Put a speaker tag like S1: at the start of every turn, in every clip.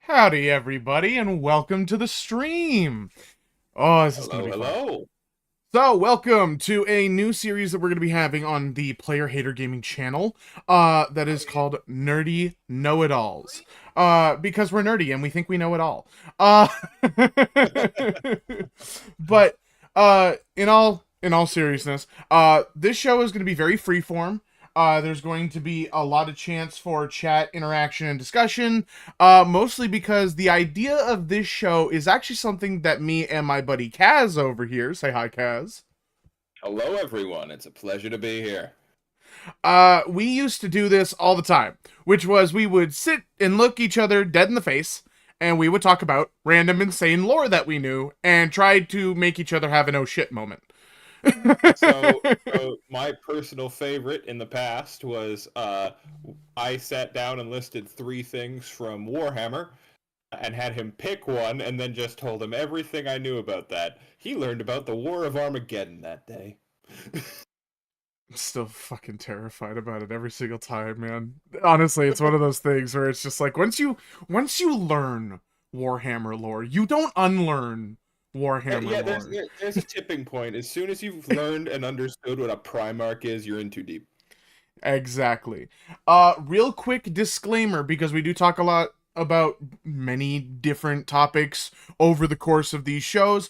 S1: Howdy, everybody, and welcome to the stream. Oh, this is going
S2: Hello,
S1: to be fun.
S2: hello.
S1: So, welcome to a new series that we're going to be having on the Player Hater Gaming channel. That is called Nerdy Know-It-Alls. Because we're nerdy and we think we know it all. But in all seriousness, this show is going to be very freeform. There's going to be a lot of chance for chat, interaction, and discussion. Mostly because the idea of this show is actually something that me and my buddy Kaz over here, say hi, Kaz.
S2: Hello, everyone. It's a pleasure to be here.
S1: We used to do this all the time, which was we would sit and look each other dead in the face, and we would talk about random insane lore that we knew, and try to make each other have an oh shit moment.
S2: So my personal favorite in the past was I sat down and listed 3 things from Warhammer and had him pick one and then just told him everything I knew about that. He learned about the War of Armageddon that day.
S1: I'm still fucking terrified about it every single time, man. Honestly, it's one of those things where it's just like once you learn Warhammer lore, you don't unlearn Warhammer
S2: Yeah,
S1: lore.
S2: there's a tipping point. As soon as you've learned and understood what a Primarch is, you're in too deep.
S1: Exactly. Real quick disclaimer, because we do talk a lot about many different topics over the course of these shows.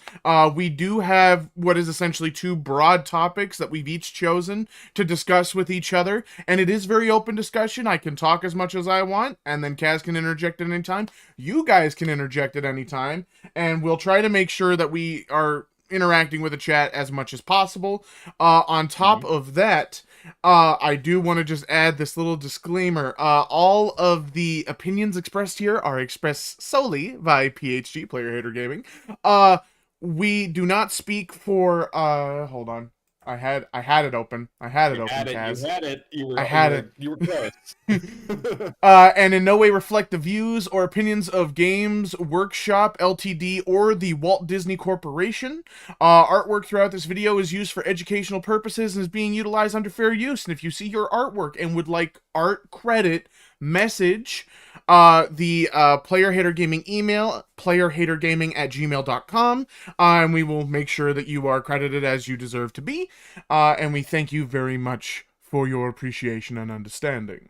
S1: We do have what is essentially 2 broad topics that we've each chosen to discuss with each other, and it is very open discussion. I can talk as much as I want, and then Kaz can interject at any time. You guys can interject at any time, and we'll try to make sure that we are interacting with the chat as much as possible. On top of that, I do want to just add this little disclaimer. All of the opinions expressed here are expressed solely by PHG, Player Hater Gaming. We do not speak for, hold on. I had it open. I had it
S2: You
S1: open,
S2: had it. You
S1: Kaz.
S2: had it.
S1: I had it.
S2: You were close.
S1: And in no way reflect the views or opinions of Games Workshop Ltd. or the Walt Disney Corporation. Artwork throughout this video is used for educational purposes and is being utilized under fair use. And if you see your artwork and would like art credit, message the Player Hater Gaming email, playerhatergaming@gmail.com, and we will make sure that you are credited as you deserve to be. And we thank you very much for your appreciation and understanding.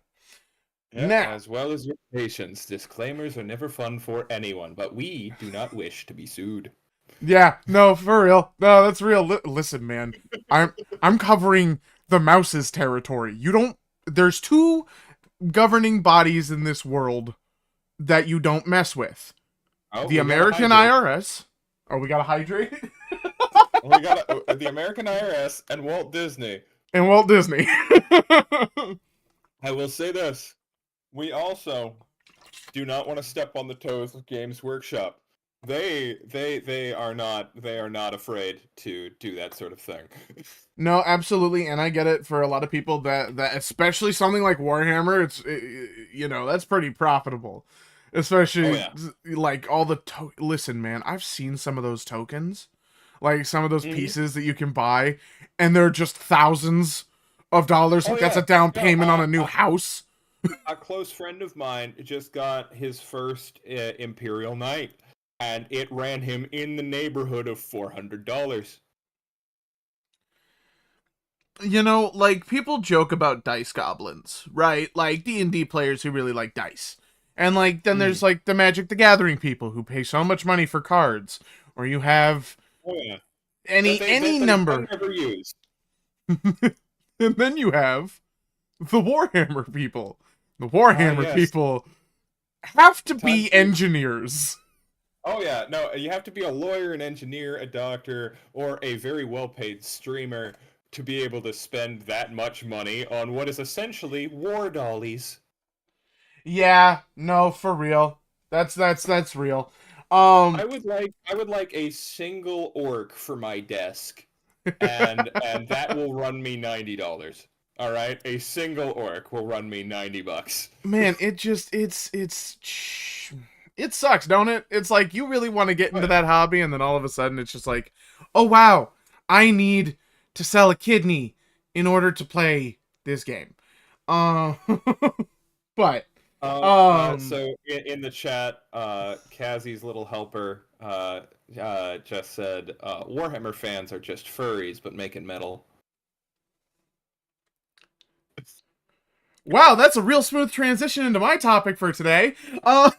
S2: Yeah,
S1: Now,
S2: as well as your patience. Disclaimers are never fun for anyone, but we do not wish to be sued.
S1: yeah, no, for real. No, that's real. Listen, man. I'm covering the mouse's territory. You don't There's 2 governing bodies in this world that you don't mess with.
S2: Oh,
S1: The
S2: we gotta
S1: American
S2: hydrate.
S1: IRS. Oh, we gotta hydrate?
S2: We got the American IRS and Walt Disney.
S1: And Walt Disney.
S2: I will say this: we also do not want to step on the toes of Games Workshop. They are not afraid to do that sort of thing.
S1: No, absolutely, and I get it for a lot of people that especially something like Warhammer, that's pretty profitable.
S2: Oh
S1: Especially
S2: yeah.
S1: like all the listen, man, I've seen some of those tokens, like some of those
S2: Mhm.
S1: pieces that you can buy, and they're just thousands of dollars.
S2: Oh
S1: Like that's
S2: yeah.
S1: a down
S2: No,
S1: payment on a new house.
S2: a close friend of mine just got his first Imperial Knight, and it ran him in the neighborhood of $400.
S1: Like people joke about dice goblins, right? Like D&D players who really like dice. And like then
S2: Mm.
S1: there's like the Magic the Gathering people who pay so much money for cards, or you have
S2: Oh yeah. That
S1: any
S2: I
S1: number.
S2: never use.
S1: And then you have the Warhammer people. The
S2: Ah
S1: Warhammer
S2: yes.
S1: people have to
S2: Time
S1: be
S2: to.
S1: engineers.
S2: Oh yeah. No, you have to be a lawyer, an engineer, a doctor, or a very well-paid streamer to be able to spend that much money on what is essentially war dollies.
S1: Yeah, no, for real. That's real.
S2: I would like a single orc for my desk, and that will run me $90. All right, a single orc will run me $90.
S1: Man, it sucks, don't it? It's like you really want to get
S2: Oh
S1: into
S2: yeah.
S1: that hobby, and then all of a sudden it's just like, oh wow, I need to sell a kidney in order to play this game. Uh, but Um,
S2: So in the chat, Kazi's little helper just said, Warhammer fans are just furries, but making metal.
S1: wow, that's a real smooth transition into my topic for today. Uh,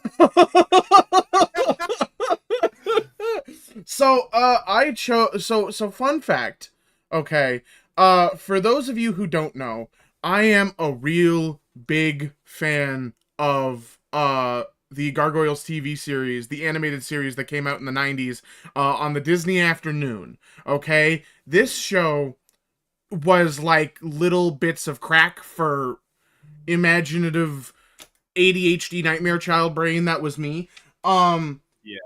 S1: I chose so fun fact. Okay. For those of you who don't know, I am a real big fan of the Gargoyles TV series, the animated series that came out in the 90s on the Disney Afternoon. Okay? This show was like little bits of crack for imaginative ADHD nightmare child brain that was me.
S2: Yeah.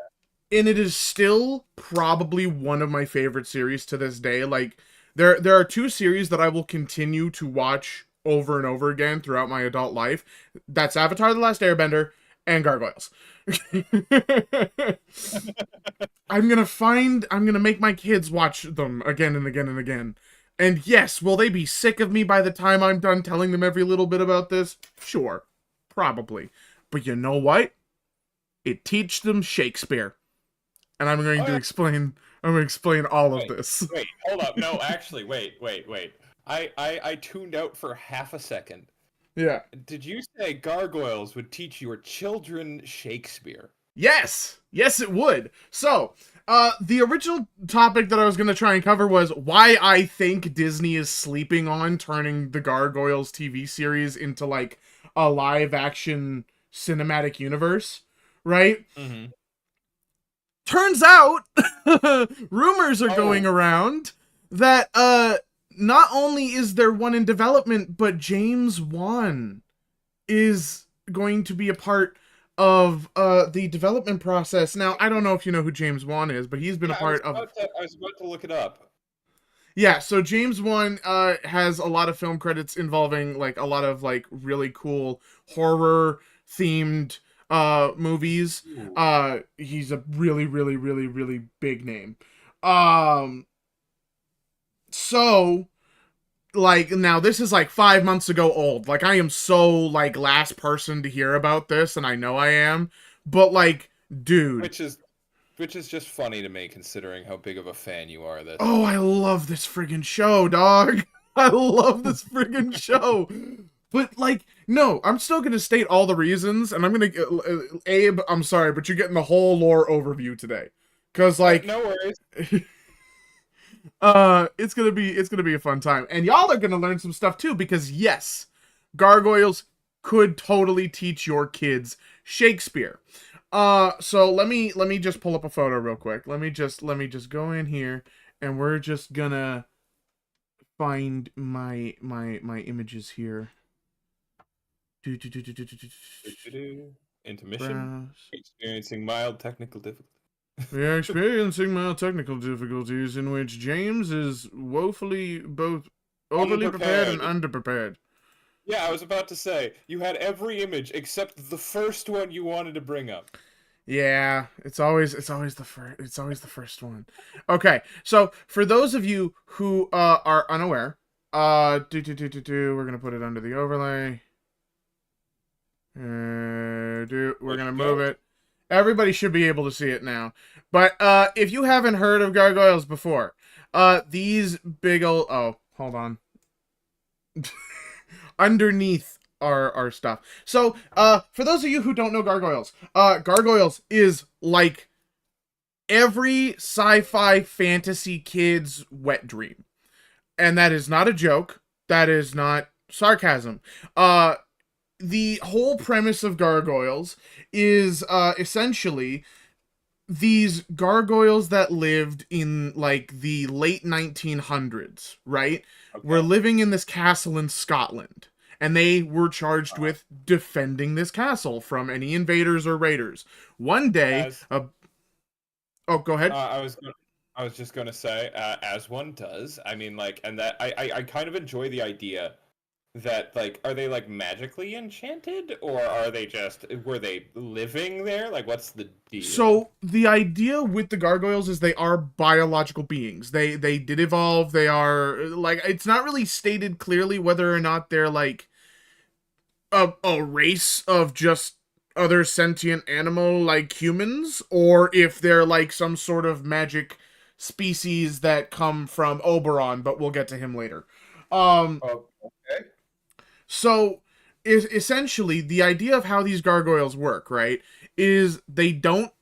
S1: And it is still probably one of my favorite series to this day. Like there are two series that I will continue to watch over and over again throughout my adult life. That's Avatar: The Last Airbender and Gargoyles. I'm gonna make my kids watch them again and again and again. And yes, will they be sick of me by the time I'm done telling them every little bit about this? Sure. Probably. But you know what? It teach them Shakespeare. And
S2: Oh, yeah.
S1: I'm gonna explain all of
S2: Wait,
S1: this.
S2: wait, hold up. No, actually, wait. I tuned out for half a second.
S1: Yeah.
S2: Did you say gargoyles would teach your children Shakespeare?
S1: Yes! Yes, it would. So, the original topic that I was gonna try and cover was why I think Disney is sleeping on turning the Gargoyles TV series into, like, a live-action cinematic universe, right?
S2: Mm-hmm.
S1: Turns out, rumors are going
S2: Oh,
S1: around that, not only is there one in development, but James Wan is going to be a part of the development process. Now, I don't know if you know who James Wan is, but he's been a
S2: yeah.
S1: part of.
S2: I was about to look it up.
S1: Yeah, so James Wan has a lot of film credits involving like a lot of like really cool horror themed movies.
S2: Ooh.
S1: He's a really big name. Um so like now this is like 5 months ago old. Like I am so like last person to hear about this, and I know I am, but like dude,
S2: Which is which is just funny to me considering how big of a fan you are of this.
S1: oh I love this friggin' show, dog. I love this friggin' show. But like no, I'm still gonna state all the reasons, and I'm gonna Abe, I'm sorry, but you're getting the whole lore overview today. Cause like
S2: No worries.
S1: it's gonna be a fun time, and y'all are gonna learn some stuff too, because yes, gargoyles could totally teach your kids Shakespeare. So let me just pull up a photo real quick. Let me just go in here, and we're just gonna find my images here.
S2: Intermission.
S1: Browse.
S2: Experiencing mild technical difficulty.
S1: We are experiencing mild technical difficulties in which James is woefully both overly prepared and
S2: Unprepared.
S1: underprepared.
S2: Yeah, I was about to say you had every image except the first one you wanted to bring up.
S1: Yeah, it's always the first one. Okay, so for those of you who are unaware, we're gonna put it under the overlay. We're
S2: There
S1: gonna
S2: you
S1: move
S2: go.
S1: it. Everybody should be able to see it now. But if you haven't heard of gargoyles before, these big old hold on. Underneath our stuff. So, for those of you who don't know gargoyles, gargoyles is like every sci-fi fantasy kid's wet dream. And that is not a joke. That is not sarcasm. The whole premise of gargoyles is essentially these gargoyles that lived in like the late 1900s, right? Were
S2: Okay.
S1: living in this castle in Scotland, and they were charged with defending this castle from any invaders or raiders. One day,
S2: As
S1: oh, go ahead.
S2: I was just gonna say, as one does. I mean, like, and that I kind of enjoy the idea that like, are they like magically enchanted, or are they just were they living there? Like, what's the deal?
S1: So the idea with the gargoyles is they are biological beings. They did evolve. They are like it's not really stated clearly whether or not they're like a race of just other sentient animal like humans, or if they're like some sort of magic species that come from Oberon, but we'll get to him later. Um,
S2: Oh, okay.
S1: so is essentially the idea of how these gargoyles work, right? Is they don't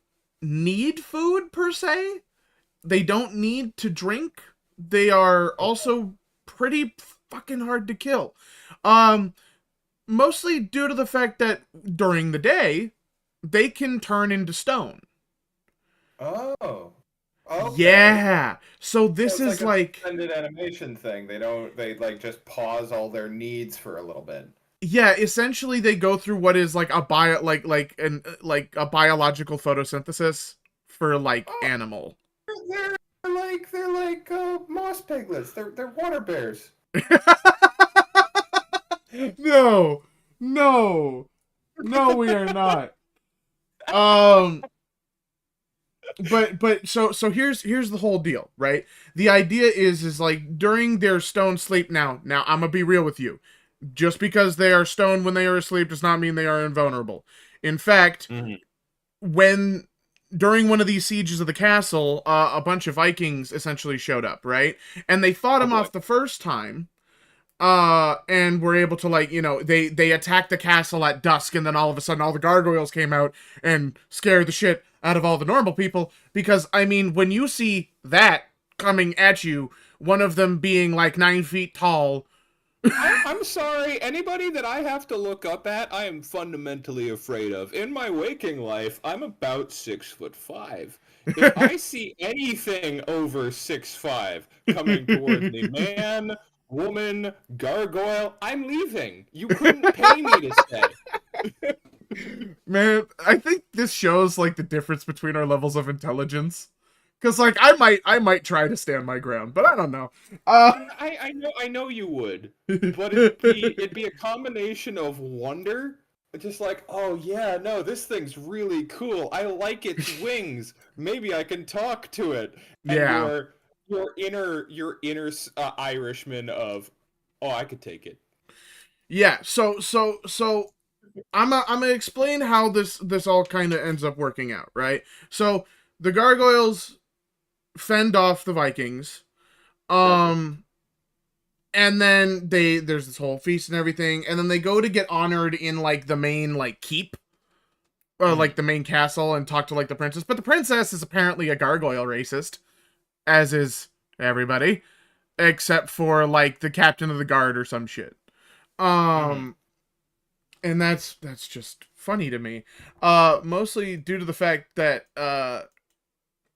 S1: need food per se. They don't need to drink. They are also pretty fucking hard to kill. Um, Mostly due to the fact that during the day, they can turn into stone.
S2: Oh, okay.
S1: Yeah. So
S2: So
S1: this
S2: it's
S1: is
S2: like a
S1: like,
S2: suspended animation thing. They like just pause all their needs for a little bit.
S1: yeah, essentially they go through what is like a bio like a biological photosynthesis for like
S2: Oh,
S1: animal.
S2: they're like moss piglets. They're water bears.
S1: No. No. No, we are not. Um but here's the whole deal, right? The idea is like during their stone sleep now I'm gonna be real with you. Just because they are stoned when they are asleep does not mean they are invulnerable. In fact,
S2: Mm-hmm.
S1: when during one of these sieges of the castle, a bunch of Vikings essentially showed up, right? And they fought
S2: Oh
S1: him
S2: boy.
S1: off the first time, and were able to, like, they attacked the castle at dusk, and then all of a sudden all the gargoyles came out and scared the shit out of all the normal people. Because I mean, when you see that coming at you, one of them being like 9 feet tall.
S2: I'm sorry. Anybody that I have to look up at, I am fundamentally afraid of. In my waking life, I'm about 6'5". If I see anything over 6'5" coming towards me, man, woman, gargoyle, I'm leaving. You couldn't pay me to stay.
S1: Man, I think this shows like the difference between our levels of intelligence. Cause like I might try to stand my ground, but I don't know.
S2: I know you would, but it'd be a combination of wonder, just like, oh yeah, no, this thing's really cool. I like its wings. Maybe I can talk to it. And
S1: Yeah.
S2: your inner Irishman of, oh, I could take it.
S1: Yeah. So I'm gonna explain how this all kind of ends up working out, right? So the gargoyles fend off the Vikings.
S2: Gotcha.
S1: Um and then there's this whole feast and everything, and then they go to get honored in like the main like keep, like
S2: Hmm.
S1: the main castle, and talk to like the princess. But the princess is apparently a gargoyle racist, as is everybody, except for like the captain of the guard or some shit.
S2: Hmm.
S1: Um and that's just funny to me. Mostly due to the fact that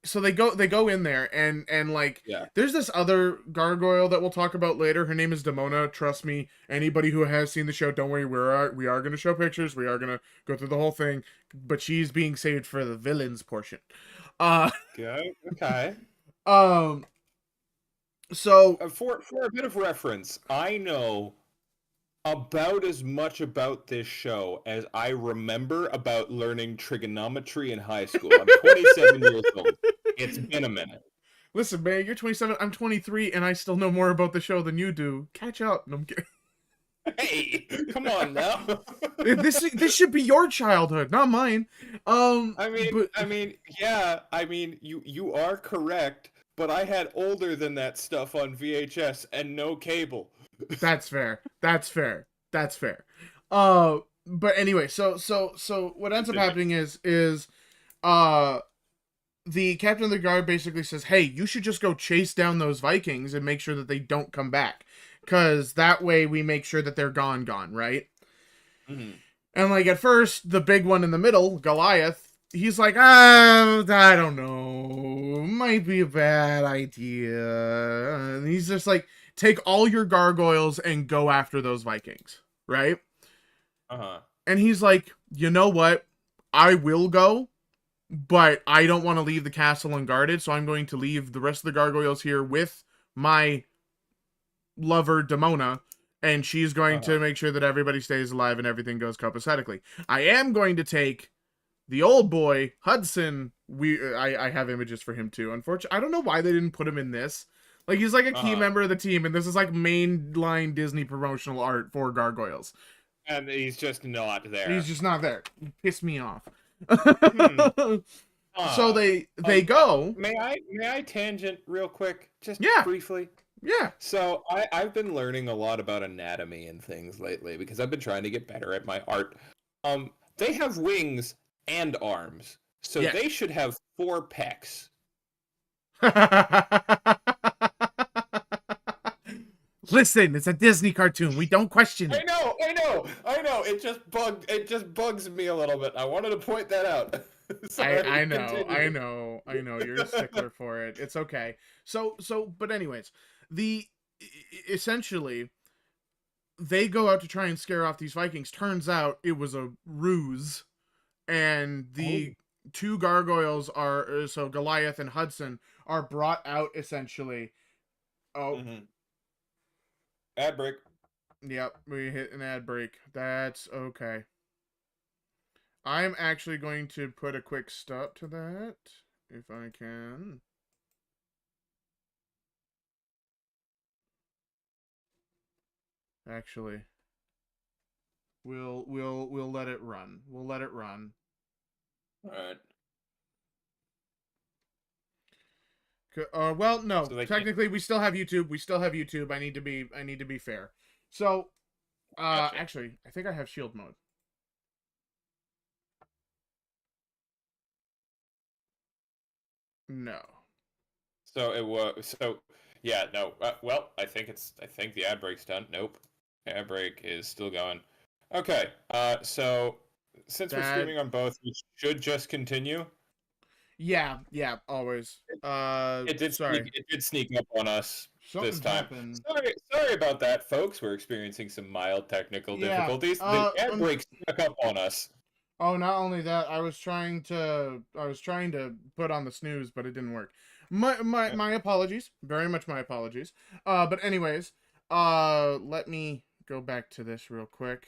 S1: so they go in there, and like
S2: Yeah.
S1: there's this other gargoyle that we'll talk about later. Her name is Demona. Trust me, anybody who has seen the show, don't worry, we are going to show pictures, we are going to go through the whole thing, but she's being saved for the villains portion. uh
S2: Okay. Okay.
S1: um so
S2: For a bit of reference, I know about as much about this show as I remember about learning trigonometry in high school. I'm 27 years old. It's been a minute.
S1: listen, man, you're 27, I'm 23, and I still know more about the show than you do. Catch up. No, I'm kidding.
S2: Hey, come on now.
S1: This should be your childhood, not mine.
S2: I mean,
S1: But
S2: I mean, yeah, I mean, you are correct, but I had older than that stuff on VHS and no cable.
S1: that's fair. That's fair. That's fair. But anyway, so what ends up
S2: Continue.
S1: happening is uh the captain of the guard basically says, "Hey, you should just go chase down those Vikings and make sure that they don't come back, cuz that way we make sure that they're gone, right?"
S2: Mhm.
S1: And like at first, the big one in the middle, Goliath, he's like, I don't know, might be a bad idea. And he's just like, take all your gargoyles and go after those Vikings, right?
S2: Uh-huh.
S1: And he's like, you know what? I will go, but I don't want to leave the castle unguarded, so I'm going to leave the rest of the gargoyles here with my lover Demona, and she's going to
S2: Uh-huh.
S1: make sure that everybody stays alive and everything goes copacetically. I am going to take the old boy Hudson. I have images for him too. Unfortunately, I don't know why they didn't put him in this. Like, he's like a key
S2: Uh-huh.
S1: member of the team, and this is like mainline Disney promotional art for gargoyles.
S2: And he's just not
S1: He's
S2: there.
S1: just not there. Piss me off.
S2: Hmm.
S1: So
S2: Ah.
S1: they go.
S2: May I tangent real quick, just
S1: Yeah,
S2: briefly?
S1: yeah.
S2: So I've been learning a lot about anatomy and things lately because I've been trying to get better at my art. They have wings and arms, so
S1: Yeah.
S2: they should have four pecs.
S1: Listen, it's a Disney cartoon. We don't question
S2: I
S1: it.
S2: know, I know, I know. It just bugs me a little bit. I wanted to point that out.
S1: I
S2: Sorry,
S1: know, I
S2: continue.
S1: know, I know. You're a stickler for it. It's okay. But anyways, the essentially they go out to try and scare off these Vikings. Turns out it was a ruse, and
S2: Oh.
S1: the two gargoyles are so Goliath and Hudson are brought out essentially. Oh,
S2: Mm-hmm. Ad break.
S1: yep, we hit an ad break. That's okay. I'm actually going to put a quick stop to that if I can. Actually, we'll let it run. We'll let it run.
S2: All right.
S1: Well, no.
S2: So they can't.
S1: Technically, we still have YouTube. We still have YouTube. I need to be fair. So,
S2: Gotcha.
S1: actually, I think I have shield mode. No.
S2: So it was. So yeah, no. Well, I think the ad break's done. Nope. Ad break is still going. Okay. So since we're
S1: That.
S2: streaming on both, we should just continue.
S1: Yeah. Yeah. Always. Sorry.
S2: It did sneak up on us this
S1: Something
S2: time.
S1: happened.
S2: Sorry about that, folks. We're experiencing some mild technical
S1: Yeah.
S2: difficulties. The ad break snuck up on us.
S1: Oh, not only that, I was trying to put on the snooze, but it didn't work. My apologies. Very much my apologies. But anyways, let me go back to this real quick.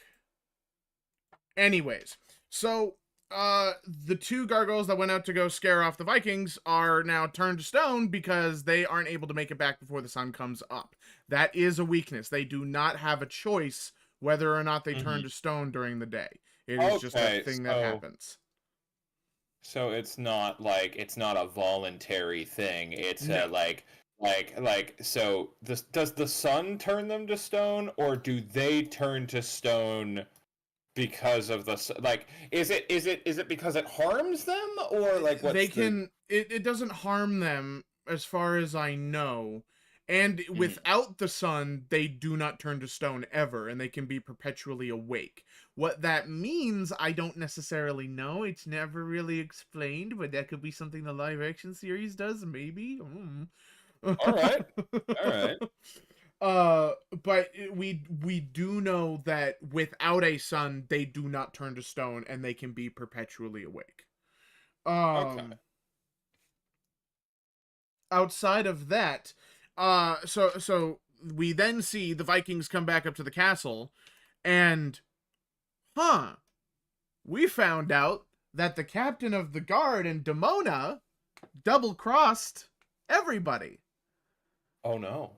S1: Anyways, so the two gargoyles that went out to go scare off the Vikings are now turned to stone because they aren't able to make it back before the sun comes up. That is a weakness. They do not have a choice whether or not they turn
S2: Mhm.
S1: to stone during the day. It is just a
S2: Okay,
S1: thing that happens.
S2: so it's not a voluntary thing. It's
S1: No.
S2: so this does the sun turn them to stone, or do they turn to stone because of like is it because it harms them, or like
S1: They
S2: what's the
S1: can it doesn't harm them as far as I know. And
S2: Mhm.
S1: without the sun, they do not turn to stone ever, and they can be perpetually awake. What that means, I don't necessarily know. It's never really explained, but that could be something the live action series does, maybe.
S2: All right. All right.
S1: uh, but we do know that without a sun, they do not turn to stone, and they can be perpetually awake.
S2: Okay.
S1: Um, outside of that, so we then see the Vikings come back up to the castle, and huh, we found out that the captain of the guard and Demona double crossed everybody.
S2: Oh no.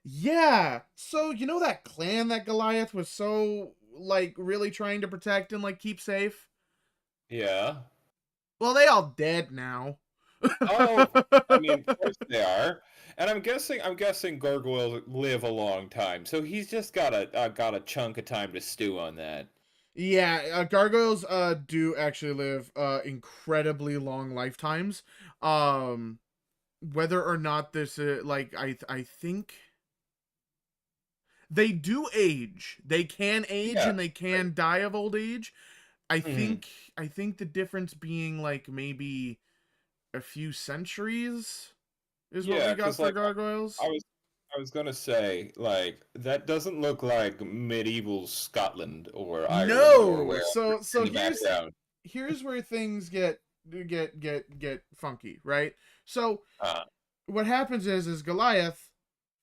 S1: Yeah, so you know that clan that Goliath was so like really trying to protect and like keep safe?
S2: Yeah.
S1: Well, they all dead now.
S2: Oh, I mean, of course they are. And I'm guessing gargoyles live a long time, so he's just got a chunk of time to stew on that.
S1: Yeah, gargoyles do actually live incredibly long lifetimes. Um Whether or not this like I think they do age. They can age
S2: Yeah.
S1: and they can die of old age. I
S2: Hmm.
S1: think I think the difference being like maybe a few centuries is what we
S2: Yeah,
S1: got
S2: because
S1: for
S2: like
S1: gargoyles.
S2: I was I was gonna say like that doesn't look like medieval Scotland or Ireland or
S1: No.
S2: wherever
S1: So
S2: in the background.
S1: here's where things get funky, right? So
S2: Uh,
S1: what happens is Goliath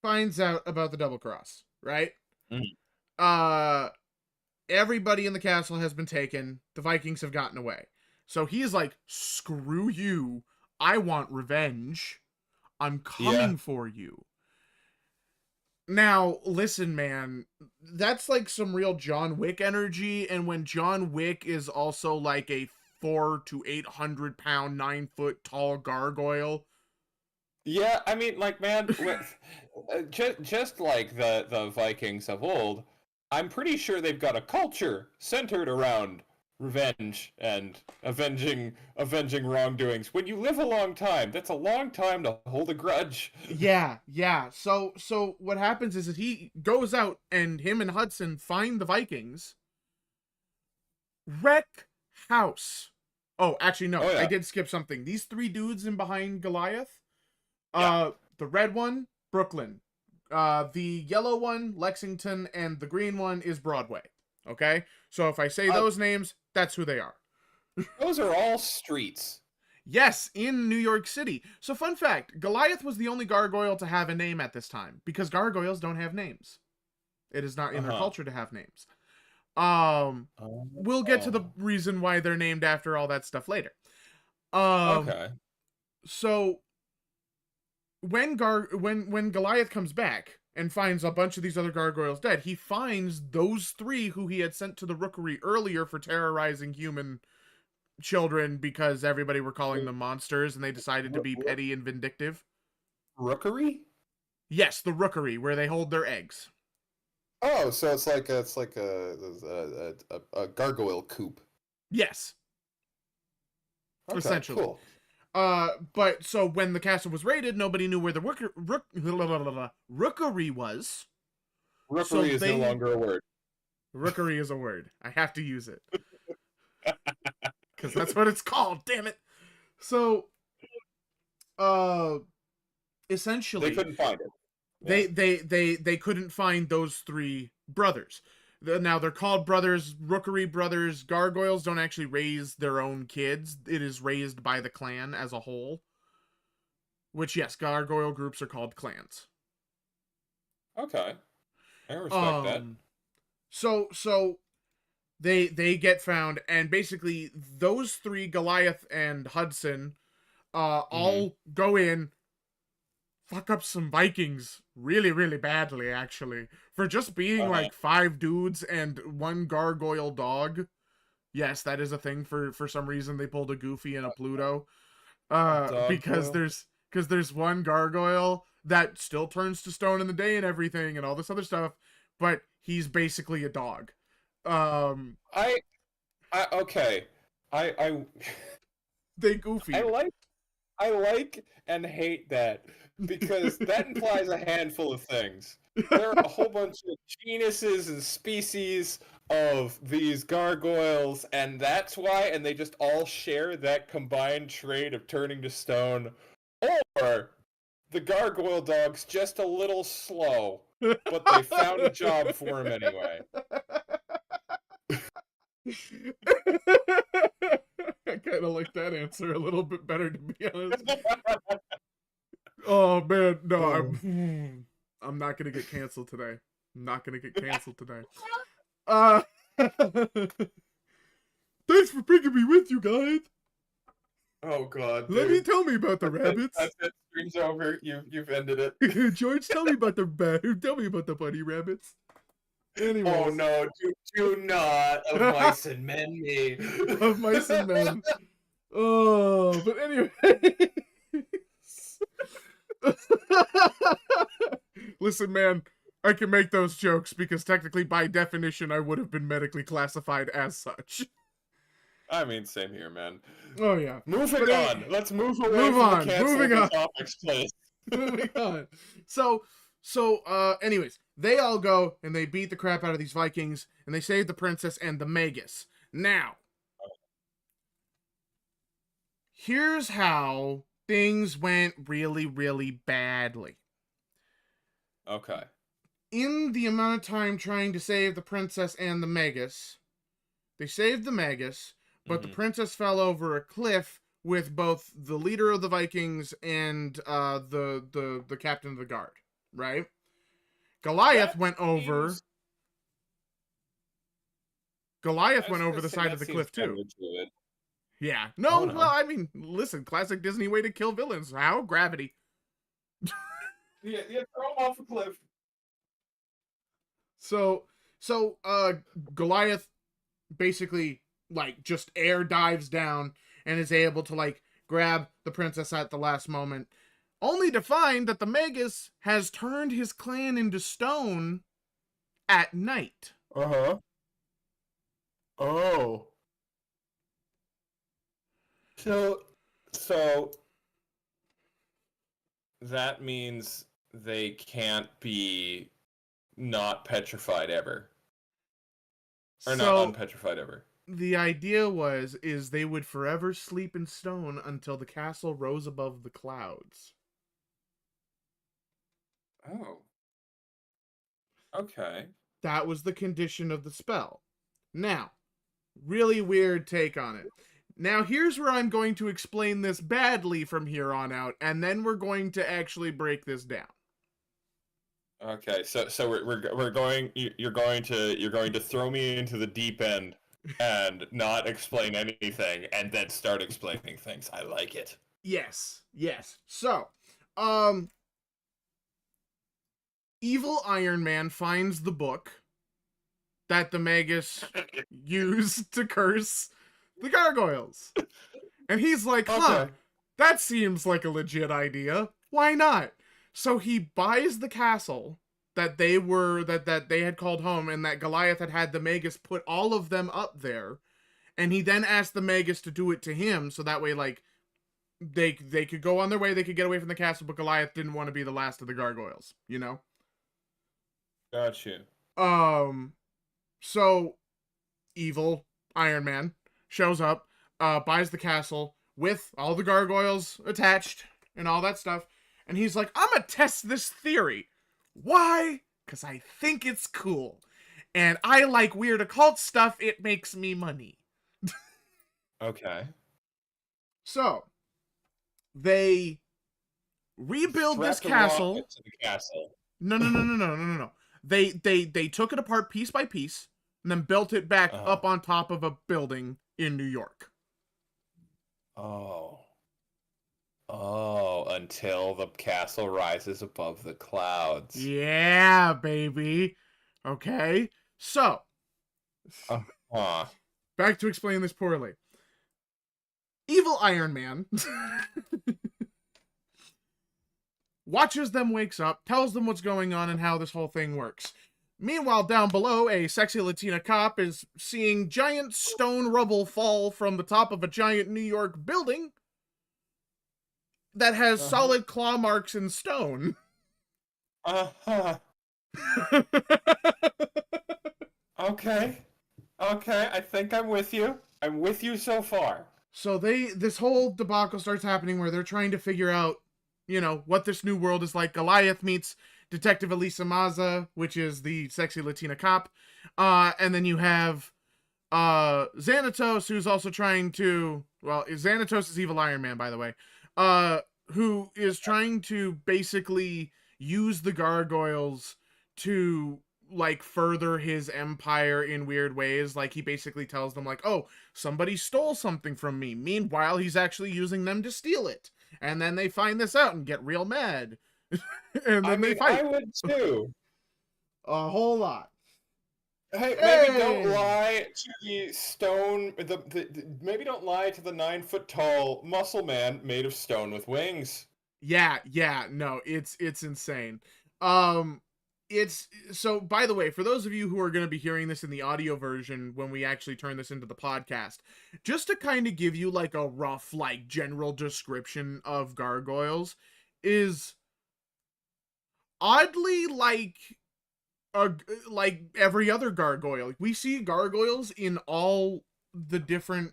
S1: finds out about the double cross, right?
S2: mm,
S1: Uh Everybody in the castle has been taken. The Vikings have gotten away. So he's like, "Screw you. I want revenge. I'm
S2: yeah.
S1: coming for you." Now, listen, man, that's like some real John Wick energy, and when John Wick is also like a 4 to 800 pound, 9 foot tall gargoyle.
S2: Yeah, I mean, like, man, with just like the Vikings of old, I'm pretty sure they've got a culture centered around revenge and avenging wrongdoings. When you live a long time, that's a long time to hold a grudge.
S1: Yeah, yeah. So what happens is that he goes out and him and Hudson find the Vikings, wreck house. Oh, actually no,
S2: Oh
S1: I
S2: yeah,
S1: did skip something. These three dudes in behind Goliath,
S2: yeah.
S1: the red one, Brooklyn. The yellow one, Lexington, and the green one is Broadway. Okay? So if I say
S2: Uh,
S1: those names, that's who they are.
S2: those are all streets.
S1: Yes, in New York City. So fun fact, Goliath was the only gargoyle to have a name at this time because gargoyles don't have names. It is not in their
S2: Uh-huh.
S1: culture to have names. Um we'll get to the
S2: Oh.
S1: reason why they're named after all that stuff later. Um
S2: Okay.
S1: so when Goliath comes back and finds a bunch of these other gargoyles dead, he finds those three who he had sent to the rookery earlier for terrorizing human children because everybody were calling them monsters and they decided to be petty and vindictive.
S2: Rookery?
S1: Yes, the rookery where they hold their eggs.
S2: Oh, so it's like a gargoyle coop.
S1: Yes,
S2: Okay,
S1: essentially.
S2: cool.
S1: But so when the castle was raided, nobody knew where the rookery was. So
S2: Rookery is no
S1: they
S2: longer a word.
S1: rookery is a word. I have to use it because that's what it's called. Damn it. So, uh,
S2: They
S1: essentially,
S2: couldn't find it. Yeah.
S1: they couldn't find those three brothers. Now they're called brothers, rookery brothers. Gargoyles don't actually raise their own kids. It is raised by the clan as a whole. Which yes, gargoyle groups are called clans.
S2: Okay. I respect that.
S1: Um, so they get found, and basically those three, Goliath and Hudson,
S2: Mm-hmm.
S1: all go in, fuck up some Vikings really badly, actually, for just being
S2: Uh-huh.
S1: like five dudes and one gargoyle dog. Yes, that is a thing. For some reason they pulled a Goofy and a Pluto.
S2: A dog
S1: Because
S2: boil?
S1: there's one gargoyle that still turns to stone in the day and everything and all this other stuff, but he's basically a dog. Um,
S2: I I okay. I
S1: they
S2: I
S1: Goofy.
S2: like I like and hate that because that implies a handful of things. There are a whole bunch of genuses and species of these gargoyles, and that's why, and they just all share that combined trait of turning to stone. Or the gargoyle dog's just a little slow, but they found a job for him anyway.
S1: I kind of like that answer a little bit better, to be honest. Oh man, no,
S2: Oh.
S1: I'm not gonna get canceled today. I'm not gonna get canceled today. Uh, thanks for bringing me with you, guys.
S2: Oh god,
S1: Let me
S2: dude.
S1: tell me about the
S2: That's it.
S1: rabbits.
S2: That's it. Stream's over. You've ended it.
S1: George, tell me about the bunny rabbits.
S2: Oh
S1: Anyways,
S2: no, do not of mice and men me.
S1: of mice and men. Oh, but anyway. Listen, man, I can make those jokes because technically, by definition, I would have been medically classified as such.
S2: I mean, same here, man.
S1: Oh yeah,
S2: Moving
S1: but
S2: on. Let's move away
S1: move
S2: from the
S1: on. Moving
S2: cancelable
S1: on.
S2: topics, please.
S1: Moving on. Anyways, they all go and they beat the crap out of these Vikings and they save the princess and the Magus. Now, here's how things went really badly.
S2: Okay.
S1: In the amount of time trying to save the princess and the Magus, they saved the Magus, but the
S2: Mm-hmm.
S1: princess fell over a cliff with both the leader of the Vikings and the captain of the guard. Right? Goliath
S2: That
S1: went over.
S2: seems.
S1: Goliath
S2: I
S1: went
S2: was
S1: over
S2: gonna
S1: the
S2: say
S1: side of
S2: that
S1: the
S2: seems
S1: cliff too.
S2: counterintuitive.
S1: Yeah.
S2: Oh
S1: No, well,
S2: no.
S1: I mean, listen, classic Disney way to kill villains. How? Gravity.
S2: Yeah, throw him off a cliff.
S1: So Goliath basically like just air dives down and is able to like grab the princess at the last moment, only to find that the Magus has turned his clan into stone at night.
S2: Uh-huh. Oh. So, so that means they can't be not petrified ever. Or not
S1: So
S2: unpetrified ever.
S1: the idea is they would forever sleep in stone until the castle rose above the clouds.
S2: Oh. Okay.
S1: That was the condition of the spell. Now, really weird take on it. Now, here's where I'm going to explain this badly from here on out, and then we're going to actually break this down.
S2: Okay. So we're going you're going to throw me into the deep end and not explain anything and then start explaining things. I like it.
S1: Yes, yes. So, um, evil Iron Man finds the book that the Magus used to curse the gargoyles. And he's like, huh,
S2: Okay.
S1: that seems like a legit idea. Why not? So he buys the castle that they had called home, and that Goliath had the Magus put all of them up there, and he then asked the Magus to do it to him, so that way like they could go on their way, they could get away from the castle, but Goliath didn't want to be the last of the gargoyles, you know?
S2: Got you.
S1: Um so evil Iron Man shows up, buys the castle with all the gargoyles attached and all that stuff, and he's like, I'm gonna test this theory. Why? Because I think it's cool. And I like weird occult stuff, it makes me money.
S2: Okay.
S1: So, they rebuild this
S2: Strap the
S1: castle.
S2: rocket to the castle.
S1: No. They took it apart piece by piece and then built it back
S2: Uh-huh.
S1: up on top of a building in New York.
S2: Oh. Oh, until the castle rises above the clouds.
S1: Yeah, baby. Okay. So,
S2: Uh-huh.
S1: back to explain this poorly. Evil Iron Man watches them, wakes up, tells them what's going on and how this whole thing works. Meanwhile, down below, a sexy Latina cop is seeing giant stone rubble fall from the top of a giant New York building that has solid claw marks in stone.
S2: Uh-huh. Okay. Okay, I think I'm with you. I'm with you so far.
S1: So this whole debacle starts happening where they're trying to figure out, what this new world is like. Goliath meets Detective Elisa Maza, which is the sexy Latina cop. And then you have Xanatos, who's also trying to, Xanatos is Evil Iron Man, by the way, who is trying to basically use the gargoyles to like further his empire in weird ways. Like he basically tells them like, oh, somebody stole something from me. Meanwhile, he's actually using them to steal it. And then they find this out and get real mad. And then they fight.
S2: I would too.
S1: A whole lot.
S2: Hey, maybe don't
S1: Hey!
S2: lie to the stone. Maybe don't lie to the 9 foot tall muscle man made of stone with wings.
S1: Yeah, no, it's insane. It's so, by the way, for those of you who are going to be hearing this in the audio version when we actually turn this into the podcast, just to kind of give you like a rough like general description of gargoyles, is oddly like every other gargoyle. Like, we see gargoyles in all the different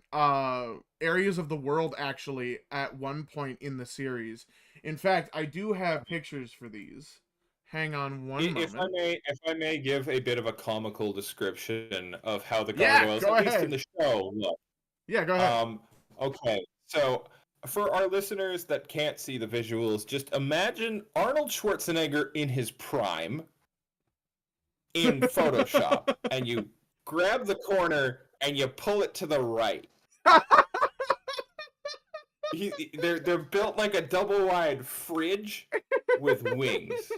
S1: areas of the world actually at one point in the series. In fact, I do have pictures for these. Hang on one
S2: If
S1: moment.
S2: if I may give a bit of a comical description of how the
S1: Yeah,
S2: gargoyles,
S1: go
S2: at least in
S1: ahead.
S2: the show, look.
S1: Yeah, go ahead.
S2: Okay, so for our listeners that can't see the visuals, just imagine Arnold Schwarzenegger in his prime in Photoshop, and you grab the corner and you pull it to the right. They're built like a double wide fridge with wings.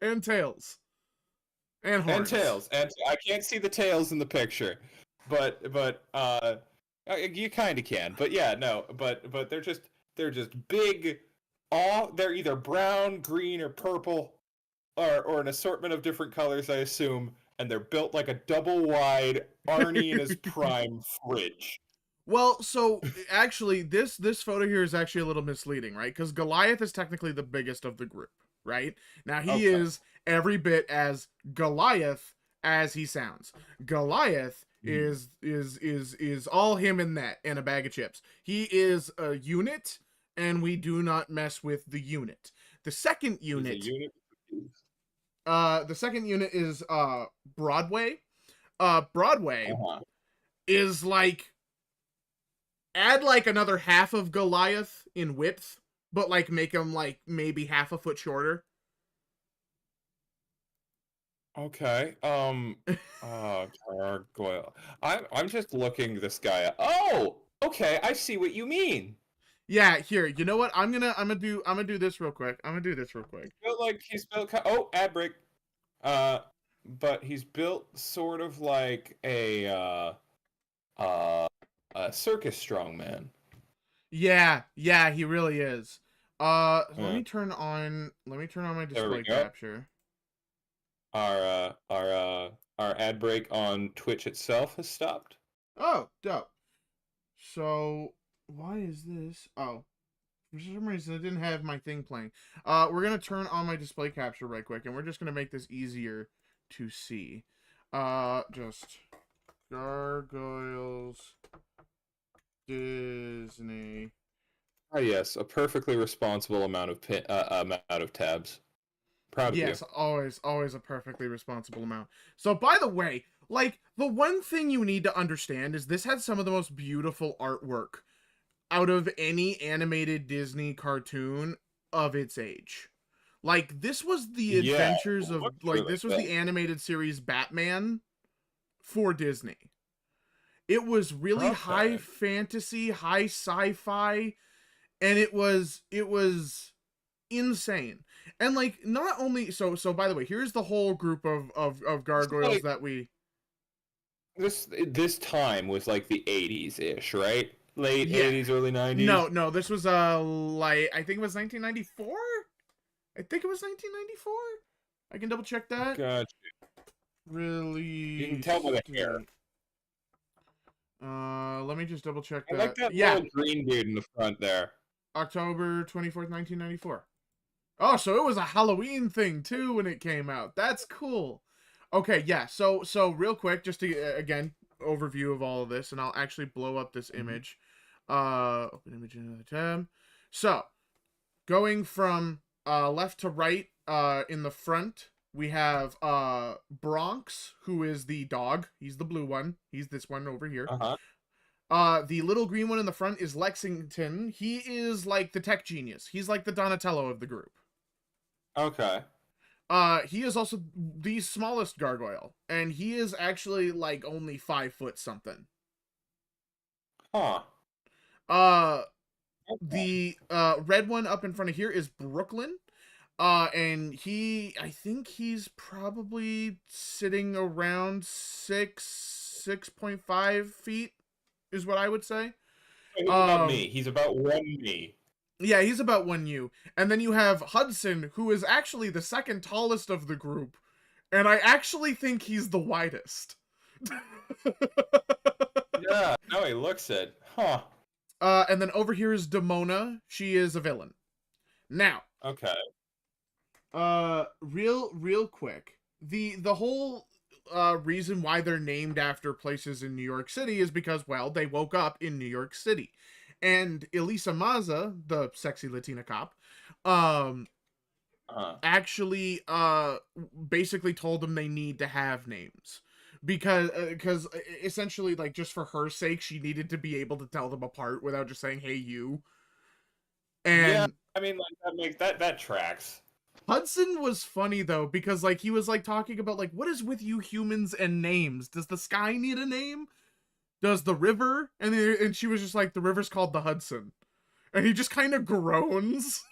S1: And tails. And
S2: And
S1: horns.
S2: tails, and I can't see the tails in the picture, but you kind of can. But yeah, no, but they're just big. All they're either brown, green, or purple, or an assortment of different colors, I assume. And they're built like a double wide Arnie in his prime fridge.
S1: Well, so actually, this photo here is actually a little misleading, right? Because Goliath is technically the biggest of the group, right? Now he
S2: Okay.
S1: is every bit as Goliath as he sounds. Goliath
S2: Hmm.
S1: is all him and that and a bag of chips. He is a unit, and we do not mess with the unit. The second
S2: He's a
S1: unit,
S2: unit.
S1: the second unit is Broadway. Broadway
S2: Uh-huh.
S1: is like add like another half of Goliath in width, but like make him like maybe half a foot shorter.
S2: Okay. Gargoyle. I'm just looking this guy up. Oh, okay. I see what you mean.
S1: Yeah, here. You know what? I'm gonna do this real quick. I'm gonna do this real quick.
S2: He's built. Oh, ad break. Uh, but he's built sort of like uh, a circus strongman.
S1: Yeah, he really is. Let
S2: Uh,
S1: me turn on my
S2: there we
S1: display
S2: go.
S1: capture.
S2: Our ad break on Twitch itself has stopped.
S1: Oh, dope. So why is this? Oh, for some reason I didn't have my thing playing. We're gonna turn on my display capture right quick, and we're just gonna make this easier to see. Just Gargoyles Disney.
S2: Oh yes, a perfectly responsible amount of tabs. Proud of you.
S1: Yes, always a perfectly responsible amount. So, by the way, like, the one thing you need to understand is this had some of the most beautiful artwork out of any animated Disney cartoon of its age. Like, this was the
S2: Yeah,
S1: adventures
S2: it
S1: of,
S2: looks
S1: like,
S2: really
S1: this was
S2: good.
S1: the animated series Batman for Disney. It was really high
S2: Okay.
S1: fantasy, high sci-fi, and it was insane. And like not only so by the way, here's the whole group of
S2: This is
S1: gargoyles
S2: like
S1: that we
S2: this time was like the 80s ish, right? Late
S1: yeah.
S2: 80s, early
S1: No,
S2: 90s.
S1: no, this was like I think it was 1994. I think it was 1994. I can double check that.
S2: Gotcha. You can tell
S1: Release
S2: by the hair.
S1: date. Let me just double check
S2: I like
S1: that.
S2: that
S1: Yeah,
S2: little green dude in the front there.
S1: October 24th, 1994. Oh, so it was a Halloween thing too when it came out. That's cool. Okay, yeah. So real quick, just to again overview of all of this, and I'll actually blow up this
S2: Mhm.
S1: image. Open image in another tab. So going from left to right, in the front we have Bronx, who is the dog. He's the blue one. He's this one over here.
S2: Uh-huh.
S1: The little green one in the front is Lexington. He is like the tech genius. He's like the Donatello of the group.
S2: Okay.
S1: He is also the smallest gargoyle, and he is actually like only 5 foot something.
S2: Huh.
S1: Uh,
S2: Okay.
S1: the red one up in front of here is Brooklyn. And I think he's probably sitting around 6.5 feet, is what I would say.
S2: He's about
S1: Um,
S2: me. He's about one me.
S1: yeah, he's about 1 U. And then you have Hudson, who is actually the second tallest of the group, and I actually think he's the widest.
S2: Yeah. No, he looks it. Huh.
S1: And then over here is Demona. She is a villain. Now,
S2: Okay.
S1: real quick, the whole reason why they're named after places in New York City is because, well, they woke up in New York City, and Elisa Maza, the sexy Latina cop, um,
S2: Uh-huh.
S1: actually basically told them they need to have names because essentially, like, just for her sake, she needed to be able to tell them apart without just saying hey you.
S2: Yeah,
S1: And
S2: I mean, like that makes that tracks.
S1: Hudson was funny though, because like he was like talking about like, what is with you humans and names? Does the sky need a name? Does the river? And she was just like, the river's called the Hudson. And he just kind of groans.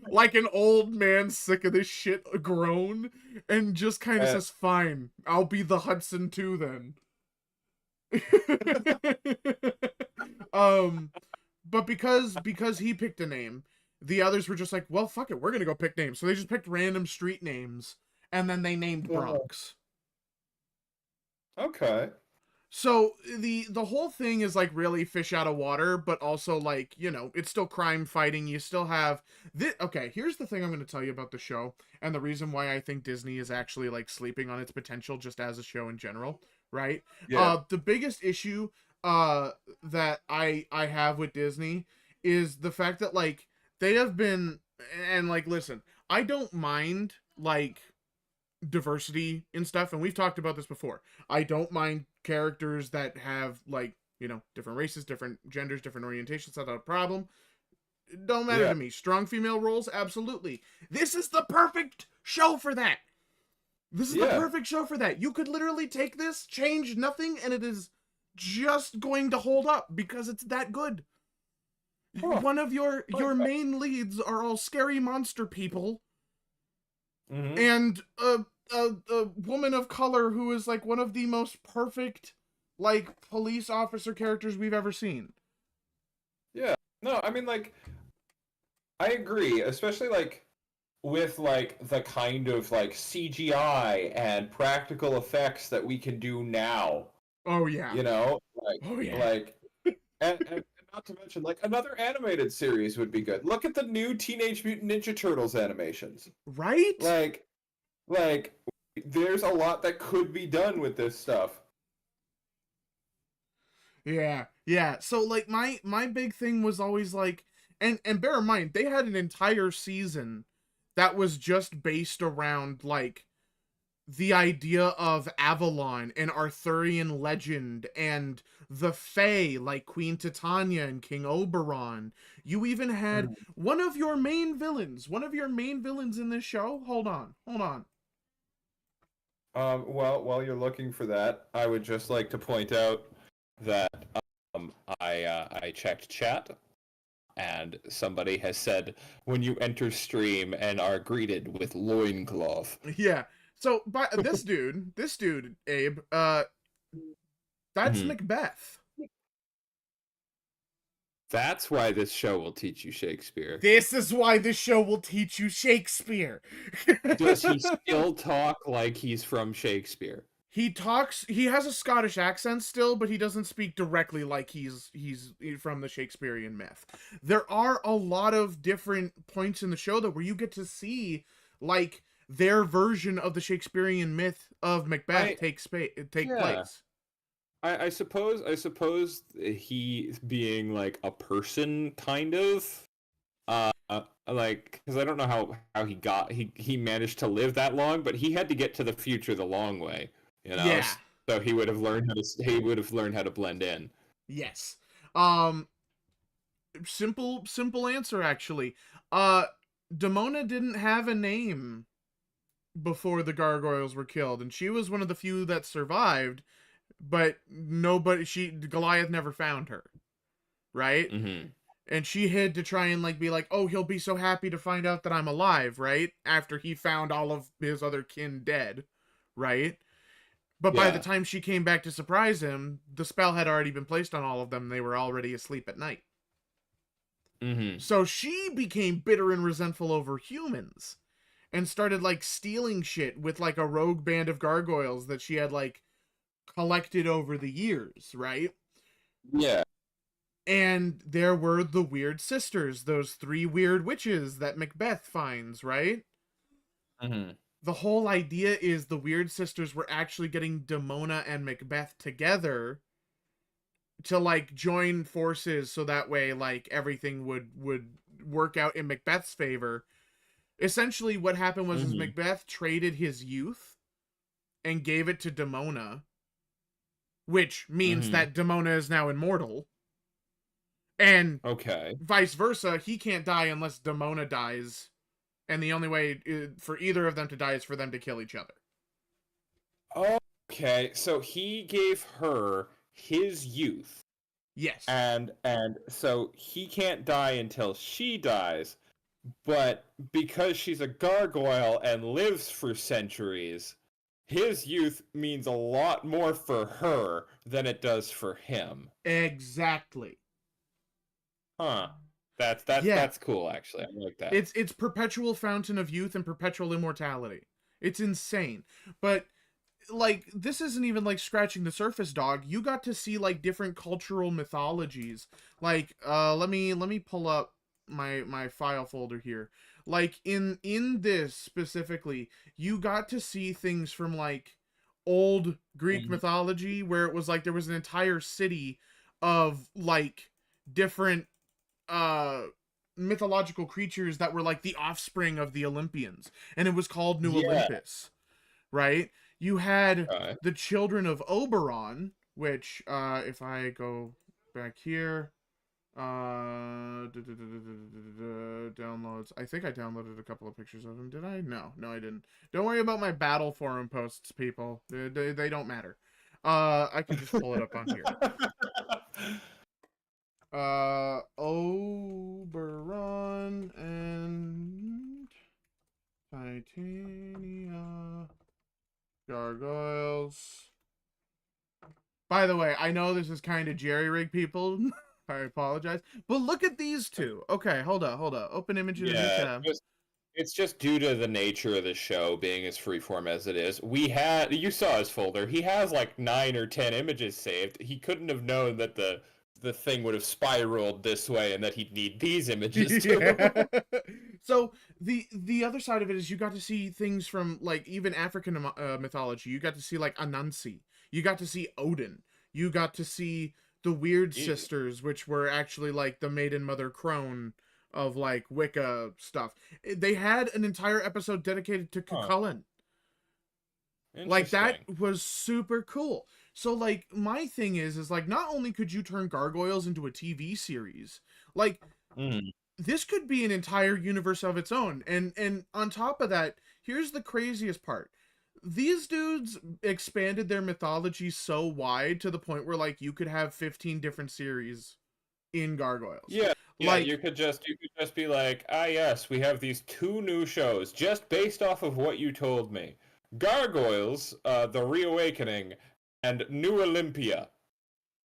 S1: Like an old man sick of this shit groan, and just kind of
S2: Uh,
S1: says, "Fine, I'll be the Hudson too then." um, but because he picked a name, the others were just like, "Well, fuck it, we're gonna go pick names." So they just picked random street names, and then they named Bronx.
S2: okay.
S1: So the whole thing is like really fish out of water, but also like, you know, it's still crime fighting. You still have this. Okay, here's the thing I'm going to tell you about the show, and the reason why I think Disney is actually like sleeping on its potential just as a show in general, right?
S2: Yeah.
S1: The biggest issue that I have with Disney is the fact that like they have been, and like listen, I don't mind like diversity and stuff, and we've talked about this before. I don't mind characters that have like, you know, different races, different genders, different orientations. That's not a problem. It don't matter
S2: Yeah.
S1: to me. Strong female roles, absolutely. This is the perfect show for that. This is the
S2: Yeah.
S1: perfect show for that. You could literally take this, change nothing, and it is just going to hold up because it's that good.
S2: Huh.
S1: One of your
S2: Okay.
S1: main leads are all scary monster people,
S2: Mm-hmm.
S1: and a woman of color who is like one of the most perfect like police officer characters we've ever seen.
S2: Yeah. No, I mean, like, I agree, especially like with like the kind of like CGI and practical effects that we can do now.
S1: Oh yeah.
S2: You know, like
S1: Oh yeah.
S2: like and not to mention like another animated series would be good. Look at the new Teenage Mutant Ninja Turtles animations.
S1: Right?
S2: Like like there's a lot that could be done with this stuff.
S1: Yeah. Yeah. So like my big thing was always like, and bear in mind they had an entire season that was just based around like the idea of Avalon and Arthurian legend and the Fae, like Queen Titania and King Oberon. You even had one of your main villains in this show. Hold on.
S2: Well, while you're looking for that, I would just like to point out that I checked chat and somebody has said when you enter stream and are greeted with loincloth.
S1: Yeah. So, but this dude, Abe, that's
S2: Mhm.
S1: Macbeth.
S2: That's why this show will teach you Shakespeare.
S1: This is why this show will teach you Shakespeare.
S2: Does he still talk like he's from Shakespeare?
S1: He has a Scottish accent still, but he doesn't speak directly like he's from the Shakespearean myth. There are a lot of different points in the show though where you get to see like their version of the Shakespearean myth of Macbeth take
S2: Yeah.
S1: place.
S2: I suppose he being like a person kind of like because I don't know how he managed to live that long, but he had to get to the future the long way, you know.
S1: Yeah.
S2: So he would have learned how to blend in.
S1: Yes. Um simple answer actually. Uh Demona didn't have a name before the gargoyles were killed, and she was one of the few that survived, but Goliath never found her, right?
S2: Mm-hmm.
S1: And she hid to try and like be like, oh, he'll be so happy to find out that I'm alive, right? After he found all of his other kin dead, right? But by the
S2: Yeah.
S1: time she came back to surprise him, the spell had already been placed on all of them. They were already asleep at night.
S2: Mm-hmm.
S1: So she became bitter and resentful over humans and started like stealing shit with like a rogue band of gargoyles that she had like collected over the years, right?
S2: Yeah.
S1: And there were the weird sisters, those three weird witches that Macbeth finds, right?
S2: Mm-hmm.
S1: The whole idea is the weird sisters were actually getting Demona and Macbeth together to like join forces so that way like everything would work out in Macbeth's favor. Essentially what happened was is
S2: Mm-hmm.
S1: Macbeth traded his youth and gave it to Demona, which means
S2: Mm-hmm.
S1: that Demona is now immortal. And
S2: Okay.
S1: vice versa, he can't die unless Demona dies, and the only way for either of them to die is for them to kill each other.
S2: Okay. So he gave her his youth
S1: Yes.
S2: and so he can't die until she dies. But because she's a gargoyle and lives for centuries, his youth means a lot more for her than it does for him.
S1: Exactly.
S2: Huh. That's
S1: Yeah.
S2: that's cool actually. I like that.
S1: It's perpetual fountain of youth and perpetual immortality. It's insane. But like this isn't even like scratching the surface, dog. You got to see like different cultural mythologies. Like let me pull up my file folder here. Like in this specifically, you got to see things from like old Greek
S2: Mhm.
S1: mythology where it was like there was an entire city of like different uh mythological creatures that were like the offspring of the Olympians, and it was called New
S2: Yeah.
S1: Olympus, right? You had
S2: Okay.
S1: the children of Oberon, which if I go back here, downloads. I think I downloaded a couple of pictures of him. Did I? No, I didn't. Don't worry about my battle forum posts, people. They don't matter. I can just pull it up on here. Oberon and Titania Gargoyles. By the way, I know this is kind of jerry-rig, people. I apologize. But look at these two. Okay, hold up. Open image in a new
S2: Yeah,
S1: tab.
S2: it's just due to the nature of the show being as freeform as it is. You saw his folder. He has like 9 or 10 images saved. He couldn't have known that the thing would have spiraled this way and that he'd need these images too.
S1: Yeah. So the other side of it is you got to see things from like even African mythology. You got to see like Anansi. You got to see Odin. You got to see the Weird
S2: Jesus.
S1: Sisters, which were actually like the maiden mother crone of like Wicca stuff. They had an entire episode dedicated to
S2: Huh.
S1: Cuchulainn. Like that
S2: Interesting.
S1: was super cool. So like my thing is like not only could you turn Gargoyles into a TV series, like
S2: Mm.
S1: this could be an entire universe of its own. And on top of that, here's the craziest part. These dudes expanded their mythology so wide to the point where like you could have 15 different series in Gargoyles.
S2: Yeah, yeah,
S1: Like
S2: you could just be like, ah, yes, we have these 2 new shows just based off of what you told me. Gargoyles, The Reawakening, and New Olympia,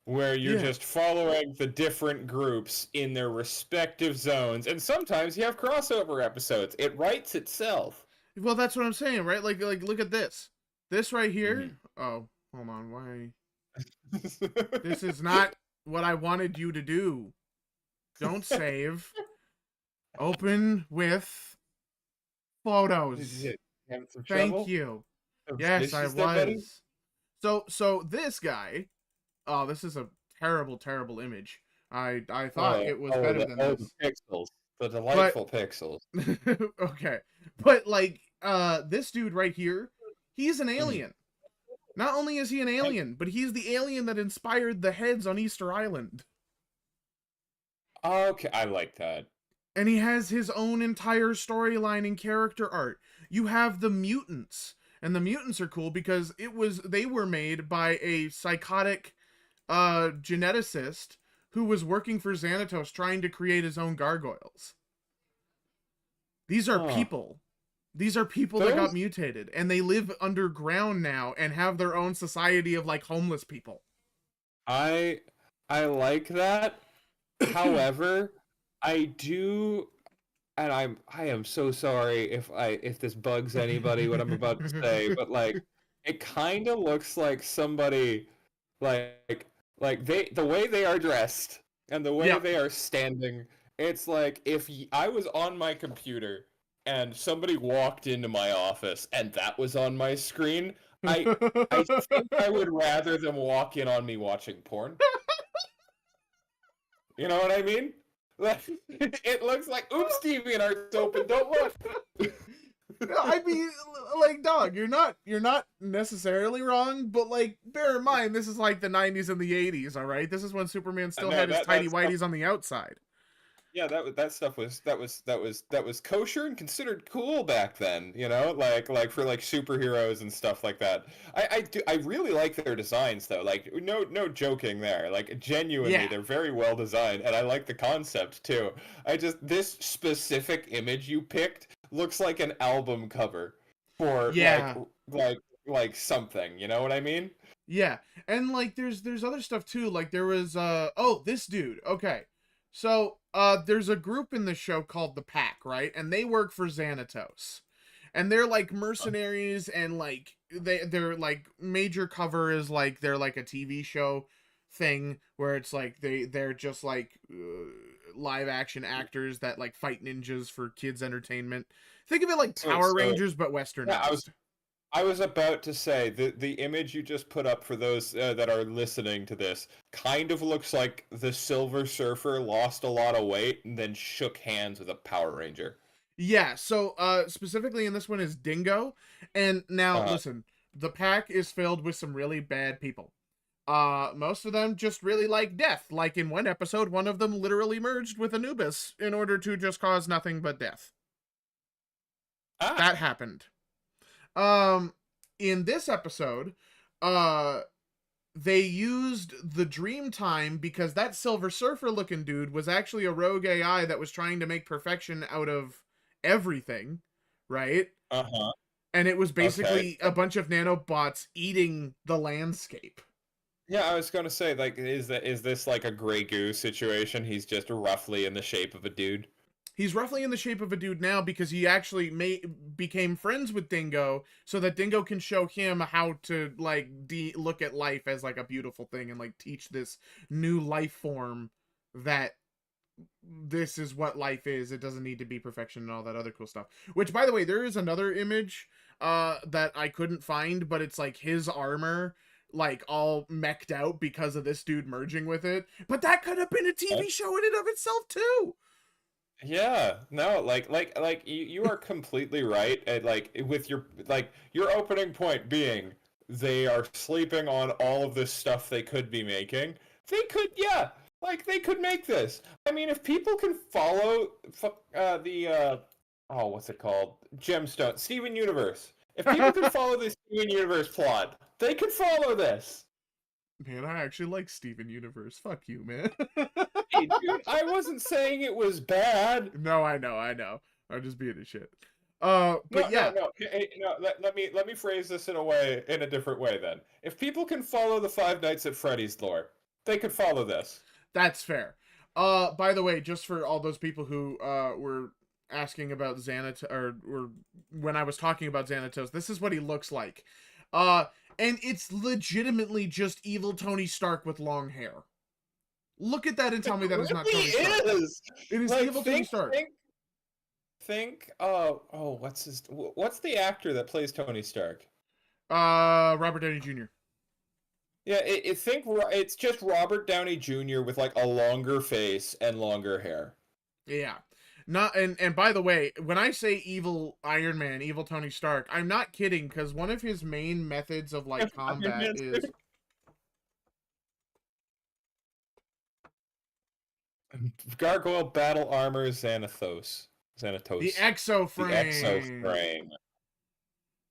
S2: where you're
S1: yeah.
S2: just following the different groups in their respective zones, and sometimes you have crossover episodes. It writes itself.
S1: Well, that's what I'm saying, right? Like look at this. This right
S2: Hmm.
S1: here. Oh, hold on. Why? This is not what I wanted you to do. Don't save. Open with
S2: Is
S1: photos.
S2: it having some
S1: Thank
S2: trouble?
S1: you.
S2: Some
S1: Yes, I
S2: issues there, buddy?
S1: was. So this guy, oh, this is a terrible image. I thought it was better than
S2: The
S1: this.
S2: pixels. The
S1: But
S2: delightful pixels.
S1: okay. But like this dude right here, he's an
S2: Mhm.
S1: alien. Not only is he an alien, but he's the alien that inspired the heads on Easter Island.
S2: Okay, I like that.
S1: And he has his own entire storyline and character art. You have the mutants, and the mutants are cool because they were made by a psychotic geneticist who was working for Xanatos trying to create his own gargoyles. These are
S2: Huh.
S1: people. These are people that got
S2: Those
S1: mutated, and they live underground now and have their own society of like homeless people.
S2: I I like that. However, I do, and I am so sorry if this bugs anybody what I'm about to say, but like it kind of looks like somebody like the way they are dressed and the way
S1: Yep.
S2: they are standing, it's like if I was on my computer and somebody walked into my office and that was on my screen, I think I would rather them walk in on me watching porn. You know what I mean? Like it looks like oops, DeviantArt's open. Don't look.
S1: I mean, like, dog, you're not necessarily wrong, but like, bear in mind, this is like the '90s and the '80s. All right, this is when Superman still
S2: No,
S1: had his tidy
S2: that's
S1: whities on the outside.
S2: Yeah, that stuff was kosher and considered cool back then, you know, like for like superheroes and stuff like that. I really like their designs though. Like no joking there. Like genuinely,
S1: Yeah,
S2: they're very well designed, and I like the concept too. I just this specific image you picked looks like an album cover for
S1: yeah,
S2: like something. You know what I mean?
S1: yeah. And like there's other stuff too. Like there was oh, this dude. Okay. So there's a group in the show called the Pack, right? And they work for Xanatos. And they're like mercenaries, and like they're like major cover is like they're like a TV show thing where it's like they're just like live action actors that like fight ninjas for kids entertainment. Think of it like
S2: Wait,
S1: Power
S2: so
S1: Rangers but
S2: yeah,
S1: westernized.
S2: I was about to say the image you just put up for those that are listening to this kind of looks like the Silver Surfer lost a lot of weight and then shook hands with a Power Ranger.
S1: Yeah, so specifically in this one is Dingo. And now
S2: Uh,
S1: listen, the Pack is filled with some really bad people. Most of them just really like death. Like in one episode, one of them literally merged with Anubis in order to just cause nothing but death.
S2: ah,
S1: That happened. Um, in this episode, uh, they used the Dream Time because that Silver Surfer looking dude was actually a rogue AI that was trying to make perfection out of everything, right?
S2: uh-huh.
S1: And it was
S2: Okay.
S1: basically a bunch of nanobots eating the landscape.
S2: Yeah, I was gonna say, like, is this like a Grey Goose situation? He's just roughly in the shape of a dude.
S1: He's roughly in the shape of a dude now because he actually became friends with Dingo, so that Dingo can show him how to like look at life as like a beautiful thing and like teach this new life form that this is what life is. It doesn't need to be perfection and all that other cool stuff. Which, by the way, there is another image that I couldn't find, but it's like his armor like all mech'd out because of this dude merging with it. But that could have been a TV show in and of itself too.
S2: Yeah, no, you are completely right. And like with your opening point being they are sleeping on all of this stuff they could be making. They could, yeah, like they could make this. I mean, if people can follow the oh, what's it called? Gemstone, Steven Universe. If people can follow the Steven Universe plot, they could follow this.
S1: Man, I actually like Steven Universe. Fuck you, man.
S2: Hey, dude, I wasn't saying it was bad.
S1: No, I know, I know. I'm just being a shit. But
S2: No, no,
S1: yeah,
S2: no. No. Let me phrase this in a different way. Then, if people can follow the Five Nights at Freddy's lore, they could follow this.
S1: that's fair. By the way, just for all those people who were asking about Xanatos, or when I was talking about Xanatos, this is what he looks like. And it's legitimately just evil Tony Stark with long hair. Look at that and tell me that is not Tony Stark.
S2: Really is.
S1: It is
S2: Like,
S1: evil Tony Stark.
S2: think. What's the actor that plays Tony Stark?
S1: Robert Downey Jr.
S2: Yeah, it's just Robert Downey Jr. with like a longer face and longer hair.
S1: Yeah. Not and by the way, when I say evil Iron Man, evil Tony Stark, I'm not kidding because one of his main methods of like
S2: Iron
S1: combat
S2: Man's
S1: is
S2: Gargoyle battle armor
S1: the
S2: Xanatos. The
S1: exoframe.
S2: exoframe.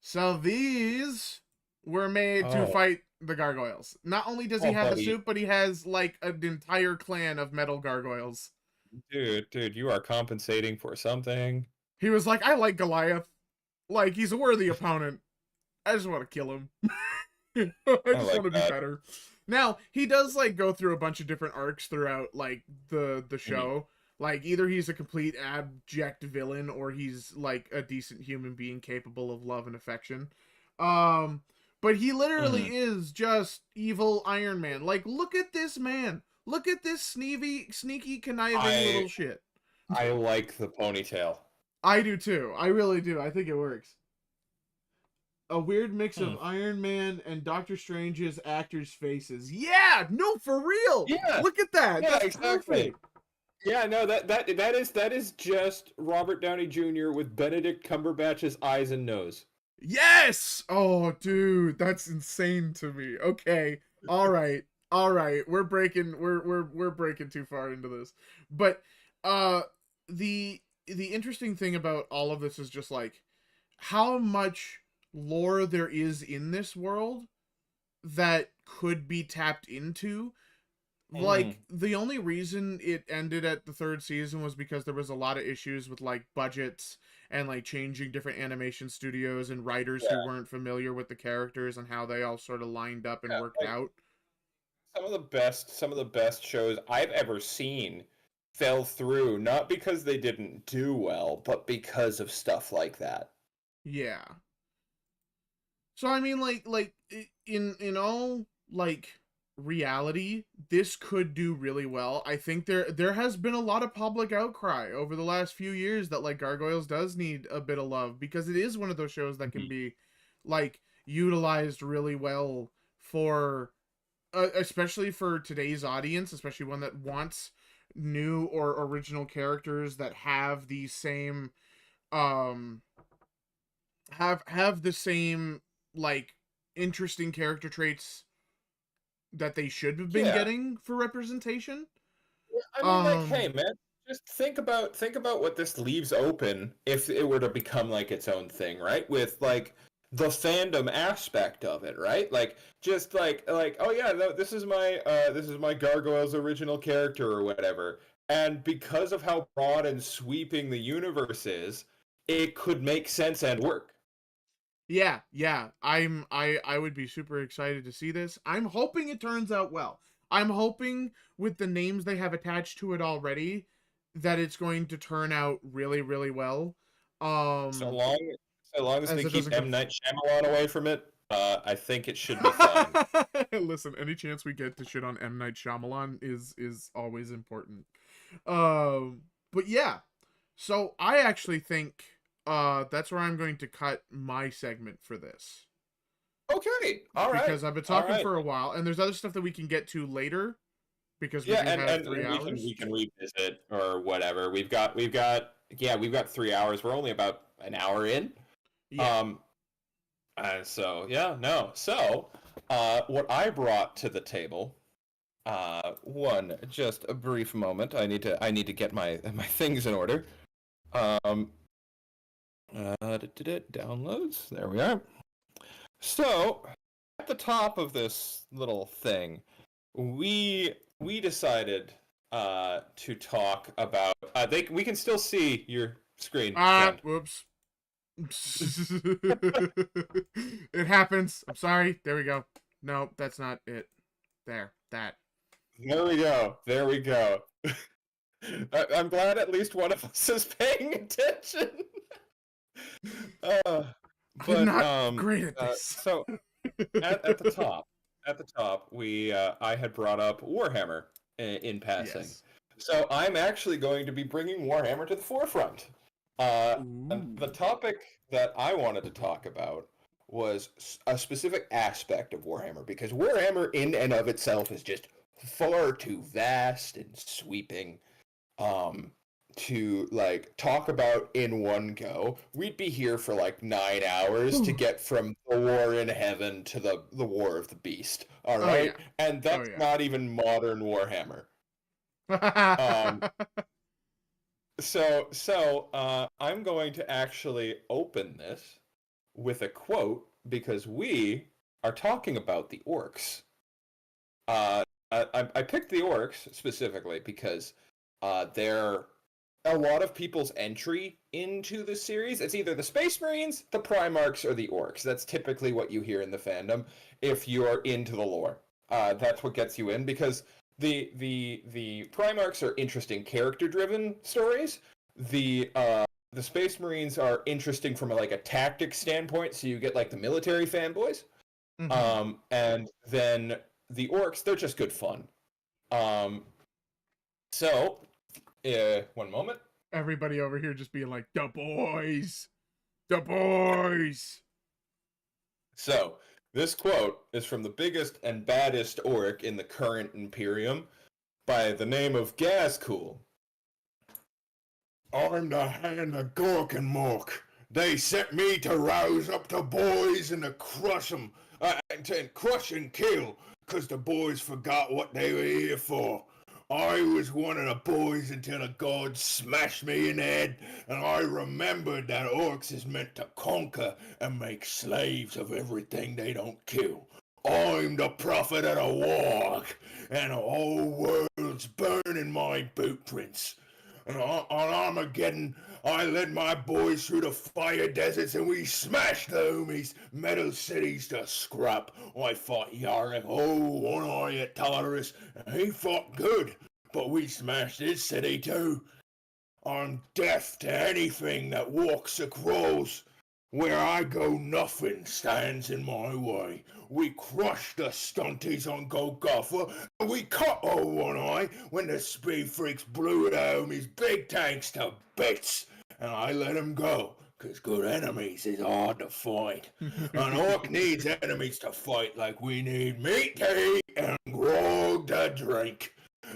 S1: So these were made to
S2: Oh,
S1: fight the gargoyles. Not only does he
S2: oh,
S1: have the
S2: buddy,
S1: suit, but he has like an entire clan of metal gargoyles.
S2: dude, you are compensating for something.
S1: He was like, I like Goliath. Like, he's a worthy opponent. I just want to kill him. I
S2: I
S1: just want
S2: like
S1: to be
S2: that.
S1: better. Now, he does like go through a bunch of different arcs throughout like the
S2: Mhm.
S1: show. Like either he's a complete abject villain or he's like a decent human being capable of love and affection. Um but he literally
S2: Mhm.
S1: is just evil Iron Man. Like look at this man. Look at this sneaky conniving
S2: I
S1: little shit.
S2: I like the ponytail.
S1: I do too. I really do. I think it works. A weird mix
S2: Hmm.
S1: of Iron Man and Doctor Strange's actors' faces. Yeah, no, for real.
S2: Yeah,
S1: Look at that.
S2: yeah,
S1: That's
S2: exactly.
S1: perfect.
S2: Yeah, no, that is just Robert Downey Jr. with Benedict Cumberbatch's eyes and nose.
S1: Yes. Oh, dude, that's insane to me. Okay. All right. All right. We're breaking. We're breaking too far into this. But Uh, the interesting thing about all of this is just like how much lore there is in this world that could be tapped into. Like, the only reason it ended at the third season was because there was a lot of issues with like budgets and like changing different animation studios and writers who
S2: Yeah,
S1: weren't familiar with the characters and how they all sort of lined up and
S2: yeah.
S1: worked
S2: Like
S1: out.
S2: some of the best shows I've ever seen fell through not because they didn't do well, but because of stuff like that.
S1: Yeah. So I mean, in all like reality, this could do really well. I think there has been a lot of public outcry over the last few years that like Gargoyles does need a bit of love because it is one of those shows that can
S2: Mhm.
S1: be like utilized really well for especially for today's audience, especially one that wants new or original characters that have the same um have the same like interesting character traits that they should have been
S2: Yeah.
S1: getting for representation.
S2: I mean, like, hey,
S1: Um
S2: man, just think about what this leaves open if it were to become like its own thing, right? With like the fandom aspect of it, right? Like, just like, oh yeah, no, this is my Gargoyles original character or whatever. And because of how broad and sweeping the universe is, it could make sense and work.
S1: yeah, I would be super excited to see this. I'm hoping it turns out well. I'm hoping with the names they have attached to it already that it's going to turn out really really well.
S2: So
S1: Um
S2: long, so long as
S1: as
S2: they
S1: it
S2: keep
S1: doesn't
S2: M.
S1: conf-
S2: Night Shyamalan away from it, I think it should be fine.
S1: Listen, any chance we get to shit on M Night Shyamalan is always important. But yeah, so I actually think that's where I'm going to cut my segment for this
S2: Okay, all right,
S1: because I've been
S2: all
S1: talking
S2: right.
S1: for a while, and there's other stuff that we can get to later because we
S2: Yeah,
S1: do have three
S2: and
S1: hours.
S2: we can revisit or whatever. We've got 3 hours. We're only about an hour in.
S1: Yeah.
S2: Um, so yeah, no. So, what I brought to the table, just a brief moment. I need to get my things in order. Um, downloads. There we are. So, at the top of this little thing, we decided to talk about we can still see your screen, friend.
S1: Whoops. It happens. I'm sorry. There we go. No, that's not it. There. That.
S2: There we go. There we go. I'm glad at least one of us is paying attention. uh,
S1: I'm
S2: but
S1: not great at this.
S2: so at the top, we I had brought up Warhammer in passing.
S1: Yes.
S2: So I'm actually going to be bringing Warhammer to the forefront. And
S1: Ooh.
S2: the topic that I wanted to talk about was a specific aspect of Warhammer because Warhammer in and of itself is just far too vast and sweeping to like talk about in one go. We'd be here for like 9 hours to get from the war in heaven to the war of the beast. All
S1: Oh
S2: right,
S1: yeah.
S2: and
S1: Oh
S2: that's not even modern Warhammer. Um,
S1: yeah.
S2: I'm going to actually open this with a quote because we are talking about the orcs. I picked the orcs specifically because they're a lot of people's entry into the series. It's either the Space Marines, the Primarchs, or the orcs. That's typically what you hear in the fandom if you're into the lore. That's what gets you in because the Primarchs are interesting character-driven stories. The Space Marines are interesting from like a tactics standpoint, so you get like the military fanboys.
S1: Mm-hmm.
S2: And then the orcs, they're just good fun. Um, so, one moment.
S1: Everybody over here just being like, the boys. The boys.
S2: So, this quote is from the biggest and baddest orc in the current Imperium by the name of Gazcool. I'm the hand of Gork and Mork. They set me to rouse up the boys and to crush 'em, and crush and kill, 'cause the boys forgot what they were here for.
S3: I was one of the boys until the gods smashed me in the head, and I remembered that orcs is meant to conquer and make slaves of everything they don't kill. I'm the prophet of the warg, and the whole world's burning my boot prints. And on Armageddon, I led my boys through the fire deserts and we smashed the Umi's metal cities to scrap. I fought Yarrick, one-eye at Tartarus, and he fought good, but we smashed his city too. I'm deaf to anything that walks or crawls. Where I go, nothing stands in my way. We crushed the stunties on Golgotha, and we cut old One Eye when the speed freaks blew his big tanks to bits. And I let him go, 'cause good enemies is hard to fight. An orc needs enemies to fight like we need meat to eat and grog to drink.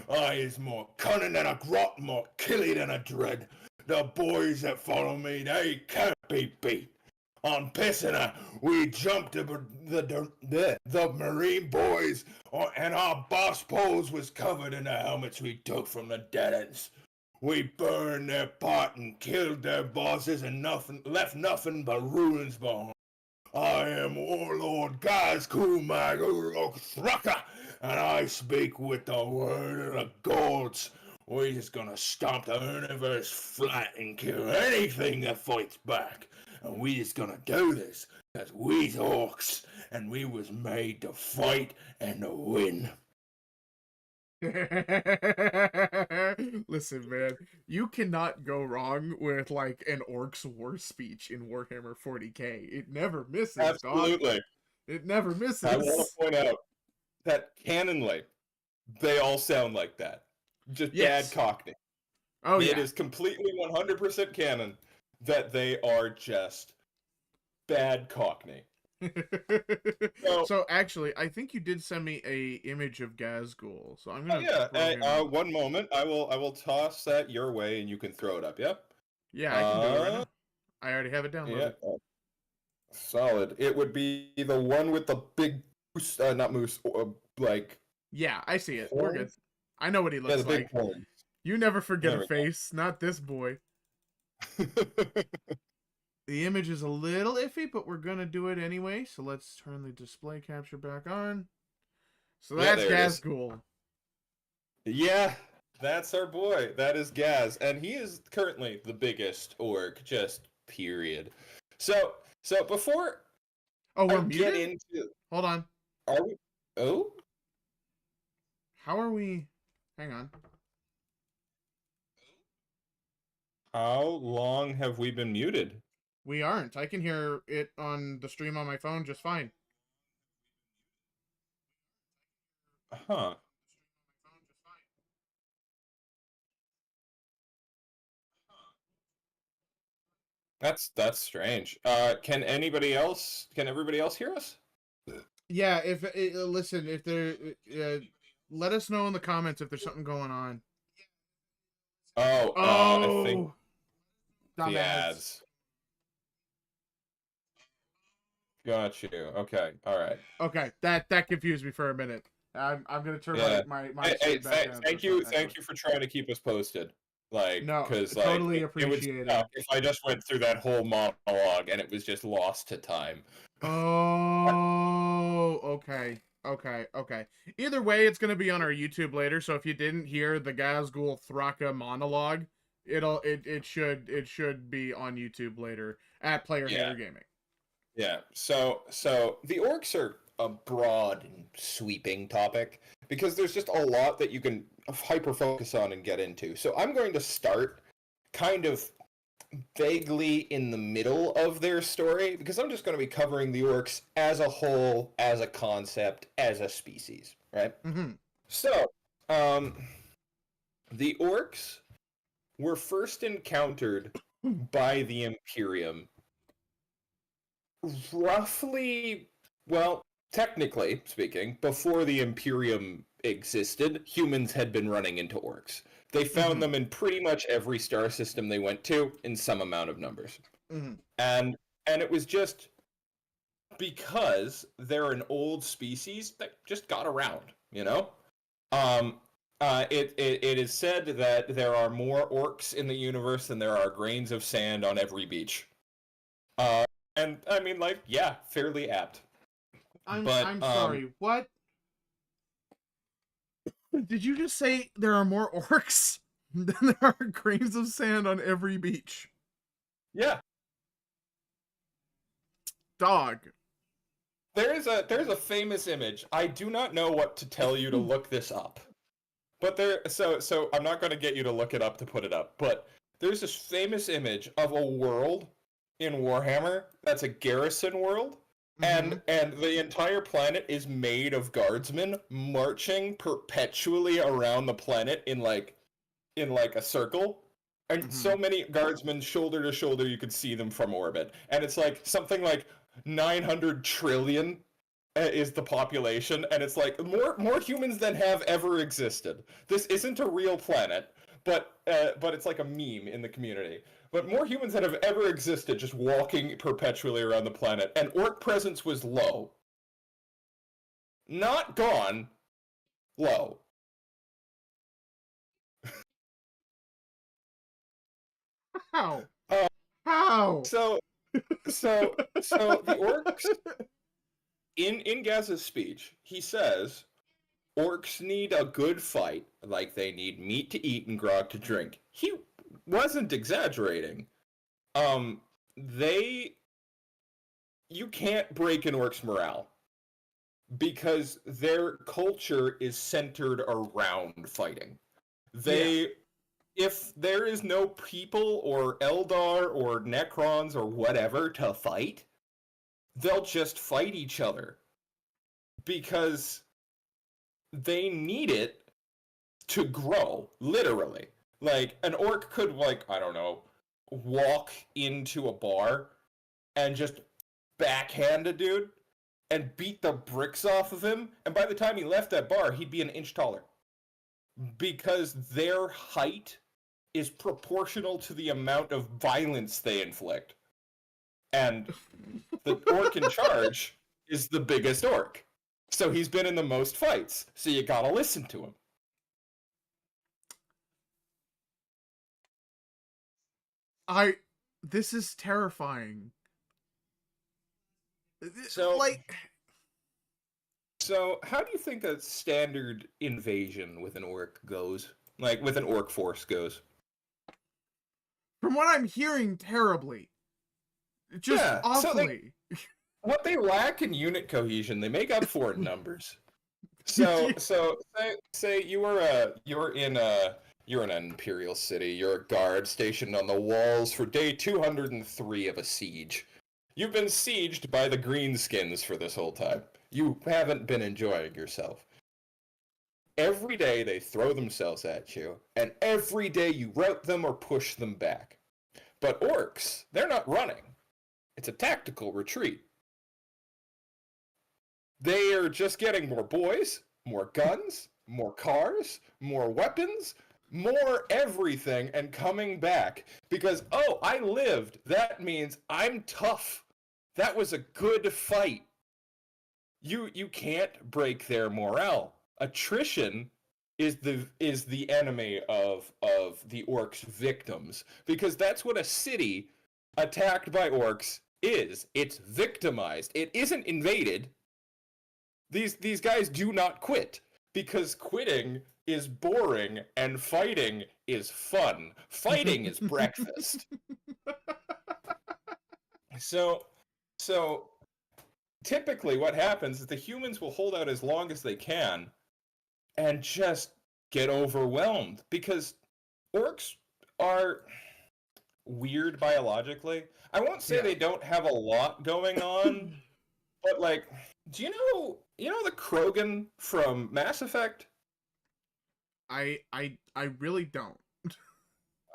S3: I is more cunning than a grot, more killy than a dread. The boys that follow me, they can't be beat. On Pissina, we jumped the Marine boys, and our boss poles was covered in the helmets we took from the dead ends. We burned their pot and killed their bosses and left nothing but ruins behind. I am Warlord Gazku Magurok Thraka, and I speak with the word of the gods. We're just gonna stomp the universe flat and kill anything that fights back. And we just gonna do this because we's orcs and we was made to fight and to win.
S1: Listen, man, you cannot go wrong with like an Orcs war speech in Warhammer 40k. It never misses,
S2: Absolutely.
S1: dog. It never misses.
S2: I want to point out that canonly, they all sound like that. Just
S1: Yes.
S2: bad Cockney.
S1: Oh
S2: It
S1: yeah.
S2: is completely 100% canon that they are just bad Cockney.
S1: So actually, I think you did send me a image of Gazgul. So I'm gonna.
S2: One moment. I will toss that your way, and you can throw it up. Yep.
S1: Yeah, I can do it right now. I already have it downloaded.
S2: Yeah. Solid. It would be the one with the big moose, not moose, like.
S1: Yeah, I see it.
S2: Horns?
S1: We're good. I know what he looks
S2: Yeah, the big
S1: like.
S2: horns.
S1: You never forget
S2: There
S1: a
S2: we go.
S1: face. Not this boy. The image is a little iffy, but we're gonna do it anyway. So let's turn the display capture back on. So
S2: Yeah,
S1: that's
S2: there it is.
S1: Gazgul.
S2: Yeah, that's our boy. That is Gaz, and he is currently the biggest orc. Just period. So before
S1: Oh, we're
S2: I
S1: muted?
S2: get into,
S1: Hold on.
S2: are we? Oh,
S1: How are we? Hang on.
S2: how long have we been muted?
S1: We aren't. I can hear it on the stream on my phone just fine.
S2: Huh. That's strange. Can everybody else hear us?
S1: Yeah, if listen, if there, let us know in the comments if there's something going on.
S2: Oh, I think
S1: Oh,
S2: the
S1: dumbass.
S2: ads. Got you. Okay. All right.
S1: Okay, that confused me for a minute. I'm gonna turn
S2: Yeah.
S1: my
S2: Hey,
S1: stream back down.
S2: thank you for trying to keep us posted. Like,
S1: No,
S2: because
S1: totally
S2: it would
S1: appreciate it.
S2: suck if I just went through that whole monologue and it was just lost to time.
S1: Oh, okay. Either way, it's gonna be on our YouTube later. So if you didn't hear the Gazgul Thraka monologue, it should be on YouTube later at Player Hater Gaming.
S2: Yeah. So the orcs are a broad and sweeping topic because there's just a lot that you can hyper focus on and get into. So I'm going to start kind of vaguely in the middle of their story because I'm just going to be covering the orcs as a whole, as a concept, as a species, right?
S1: Mm-hmm.
S2: So, the orcs were first encountered by the Imperium roughly, well, technically speaking, before the Imperium existed, humans had been running into orcs. They found them in pretty much every star system they went to in some amount of numbers. And it was just because they're an old species that just got around, you know? It is said that there are more orcs in the universe than there are grains of sand on every beach. And I mean, like, yeah, fairly apt.
S1: I'm sorry. What? Did you just say there are more orcs than there are grains of sand on every beach?
S2: Yeah,
S1: Dog.
S2: there's a famous image. I do not know what to tell you to look this up. But so I'm not going to get you to look it up to put it up, but there's this famous image of a world in Warhammer that's a garrison world, and the entire planet is made of guardsmen marching perpetually around the planet in like a circle. And so many guardsmen shoulder to shoulder, you could see them from orbit. And it's like something like 900 trillion is the population, and it's like more humans than have ever existed. This isn't a real planet, but it's like a meme in the community. But more humans than have ever existed, just walking perpetually around the planet, and orc presence was low. Not gone, low.
S1: How?
S2: Uh,
S1: How?
S2: So the orcs in Gaz's speech, he says orcs need a good fight, like they need meat to eat and grog to drink. He wasn't exaggerating. You can't break an orc's morale because their culture is centered around fighting. If there is no people or Eldar or Necrons or whatever to fight, they'll just fight each other because they need it to grow, literally. Like, an orc could, like, I don't know, walk into a bar and just backhand a dude and beat the bricks off of him, and by the time he left that bar, he'd be an inch taller. Because their height is proportional to the amount of violence they inflict. And the orc in charge is the biggest orc. So he's been in the most fights, so you gotta listen to him.
S1: This is terrifying.
S2: So,
S1: like,
S2: so how do you think a standard invasion with an orc goes? Like, with an orc force goes?
S1: from what I'm hearing, terribly. Just
S2: Yeah,
S1: awfully.
S2: What they lack in unit cohesion, they make up for in numbers. So say you're in an imperial city. You're a guard stationed on the walls for day 203 of a siege. You've been sieged by the greenskins for this whole time. You haven't been enjoying yourself. Every day they throw themselves at you, and every day you rout them or push them back. But orcs, they're not running. It's a tactical retreat. They are just getting more boys, more guns, more cars, more weapons, more everything, and coming back. Because, oh, I lived. That means I'm tough. That was a good fight. You can't break their morale. Attrition is the enemy of the orcs' victims. Because that's what a city attacked by orcs is. It's victimized. It isn't invaded. These guys do not quit because quitting is boring and fighting is fun. Fighting is breakfast. So typically what happens is the humans will hold out as long as they can and just get overwhelmed because orcs are weird biologically. I won't say they don't have a lot going on, but like, do you know the Krogan from Mass Effect?
S1: I really don't.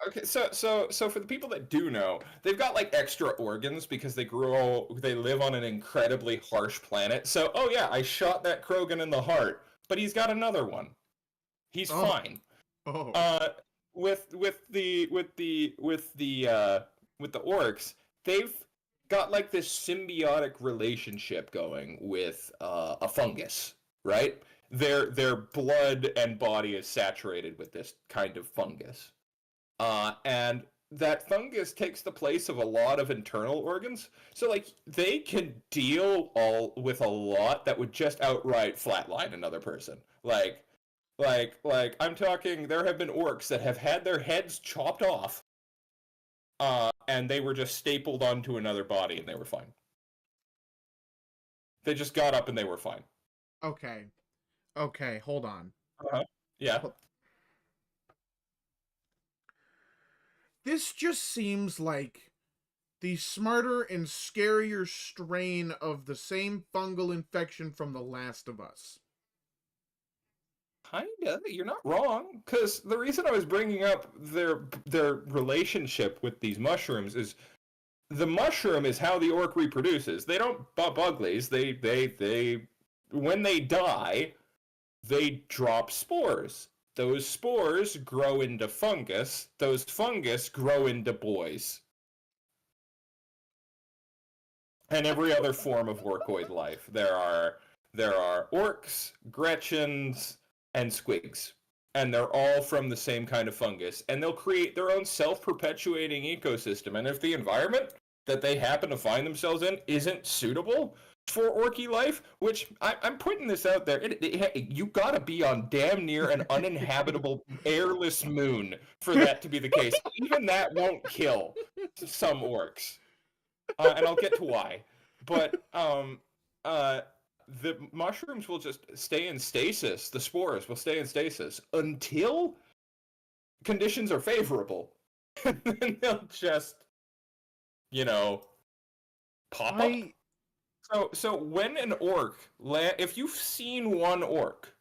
S2: Okay, so for the people that do know, they've got like extra organs because they live on an incredibly harsh planet. So, oh yeah, I shot that Krogan in the heart, but he's got another one. He's fine.
S1: Oh.
S2: With the orcs, they've got like this symbiotic relationship going with a fungus, right? their blood and body is saturated with this kind of fungus. And that fungus takes the place of a lot of internal organs. So like they can deal with a lot that would just outright flatline another person. Like I'm talking, there have been orcs that have had their heads chopped off, and they were just stapled onto another body and they were fine. They just got up and they were fine.
S1: Okay. Okay, hold on.
S2: Yeah.
S1: This just seems like the smarter and scarier strain of the same fungal infection from The Last of Us.
S2: Kinda, you're not wrong. Because the reason I was bringing up their relationship with these mushrooms is the mushroom is how the orc reproduces. They don't butt uglies. They when they die, they drop spores. Those spores grow into fungus. Those fungus grow into boys. And every other form of orcoid life. There are orcs, Gretchens, and squigs. And they're all from the same kind of fungus. And they'll create their own self-perpetuating ecosystem. And if the environment that they happen to find themselves in isn't suitable for orky life, which I'm putting this out there, you gotta be on damn near an uninhabitable, airless moon for that to be the case. Even that won't kill some orcs. And I'll get to why. But the mushrooms will just stay in stasis. The spores will stay in stasis until conditions are favorable. And then they'll just, pop up. So when an orc, if you've seen one orc,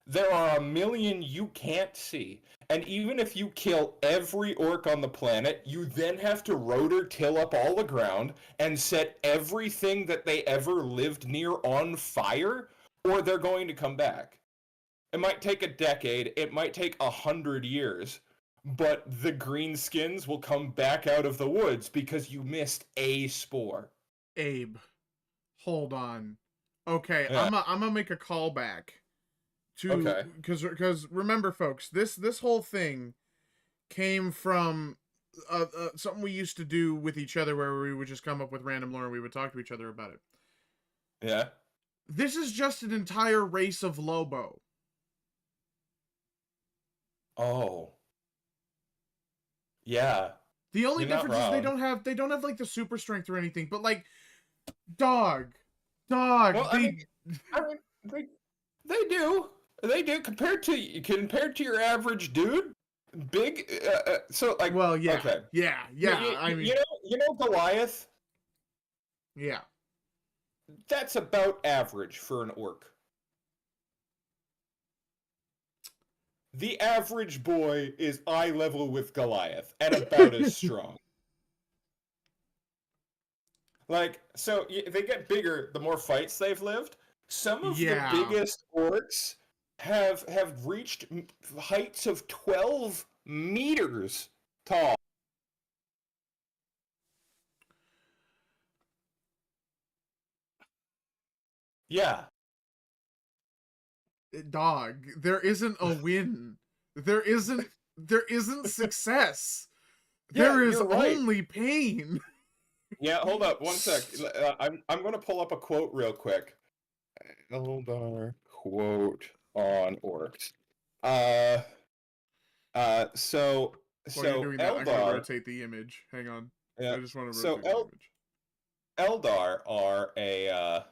S2: there are a million you can't see. And even if you kill every orc on the planet, you then have to rotor till up all the ground and set everything that they ever lived near on fire, or they're going to come back. It might take a decade, it might take 100 years, but the greenskins will come back out of the woods because you missed a spore.
S1: Abe, hold on. Okay,
S2: Yeah.
S1: I'm gonna make a callback to because remember, folks, this whole thing came from something we used to do with each other, where we would just come up with random lore and we would talk to each other about it.
S2: Yeah.
S1: This is just an entire race of Lobo.
S2: Oh. Yeah.
S1: The only
S2: You're not
S1: difference is they
S2: wrong.
S1: don't have like the super strength or anything, but like dog.
S2: Well, they do. They do compared to your average dude. Big. So like.
S1: Well, yeah,
S2: Okay.
S1: yeah. I mean,
S2: you know Goliath.
S1: yeah.
S2: That's about average for an orc. The average boy is eye level with Goliath and about as strong. Like, so they get bigger the more fights they've lived. Some of the biggest orcs have reached heights of 12 meters tall. Yeah.
S1: Dog, there isn't a win. There isn't success. There is only pain.
S2: Yeah, hold up one sec. I'm going to pull up a quote real quick. Eldar quote on orcs. So
S1: While you're doing that, I'm going to
S2: Eldar.
S1: rotate the image. Hang on.
S2: Yeah.
S1: I just want to rotate the image.
S2: Eldar are a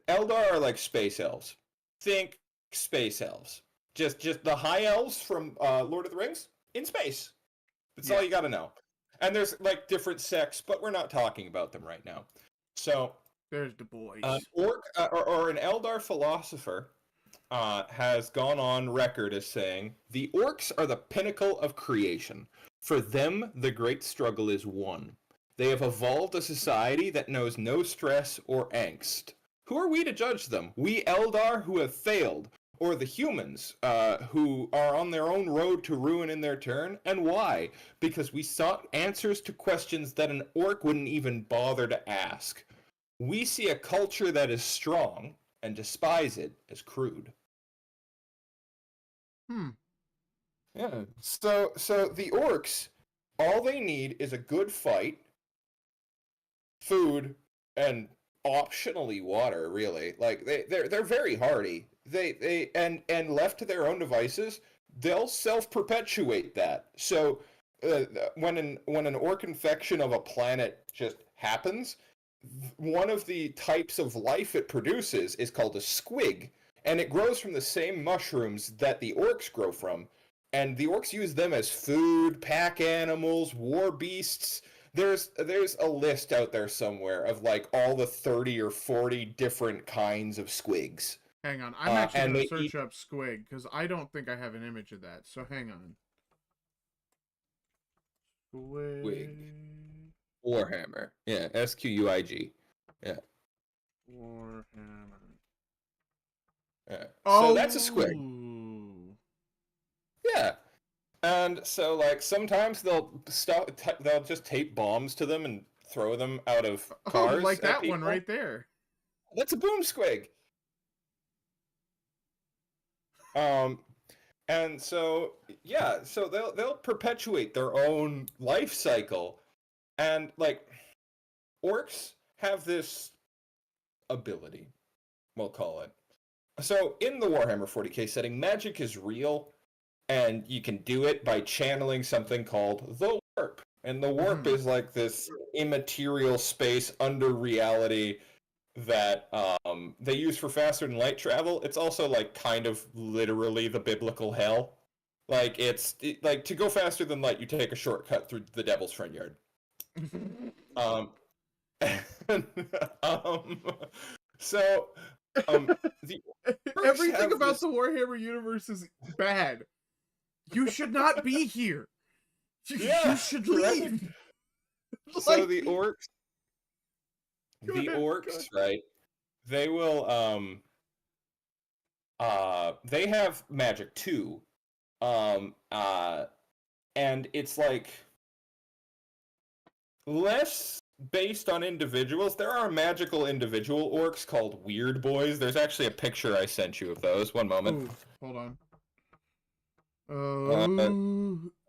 S2: Eldar are like space elves. Think space elves. Just the high elves from Lord of the Rings in space. That's all you got to know. And there's like different sects, but we're not talking about them right now. So
S1: there's the boys.
S2: Orc or an Eldar philosopher has gone on record as saying the orcs are the pinnacle of creation. For them, the great struggle is won. They have evolved a society that knows no stress or angst. Who are we to judge them? We Eldar who have failed, or the humans who are on their own road to ruin in their turn? And why? Because we sought answers to questions that an orc wouldn't even bother to ask. We see a culture that is strong and despise it as crude. Yeah. So the orcs, all they need is a good fight, food, and optionally water, really. Like they're very hardy. And left to their own devices, they'll self-perpetuate that. So when an orc infection of a planet just happens, one of the types of life it produces is called a squig, and it grows from the same mushrooms that the orcs grow from. And the orcs use them as food, pack animals, war beasts. There's a list out there somewhere of like all the 30 or 40 different kinds of squigs.
S1: Hang on, I'm actually
S2: and
S1: gonna
S2: they
S1: search
S2: eat
S1: up squig because I don't think I have an image of that. So hang on.
S2: Squig. Warhammer. Yeah, Squig. Yeah.
S1: Warhammer.
S2: Yeah.
S1: Oh,
S2: So that's a squig. Yeah. And so like sometimes they'll just tape bombs to them and throw them out of cars.
S1: Like
S2: at
S1: that
S2: people.
S1: one right there.
S2: That's a boom squig. And so yeah, so they'll perpetuate their own life cycle. And like orcs have this ability, we'll call it. So in the Warhammer 40k setting, magic is real, and you can do it by channeling something called the warp. And the warp is like this immaterial space under reality that they use for faster than light travel. It's also like kind of literally the biblical hell. Like like to go faster than light, you take a shortcut through the devil's front yard. um, so the
S1: Everything about the Warhammer universe is bad. You should not be here. You should leave.
S2: So
S1: Like-
S2: the orcs, right? They will they have magic too. And it's like less based on individuals. There are magical individual orcs called Weird Boys. There's actually a picture I sent you of those. One moment.
S1: Ooh, hold on.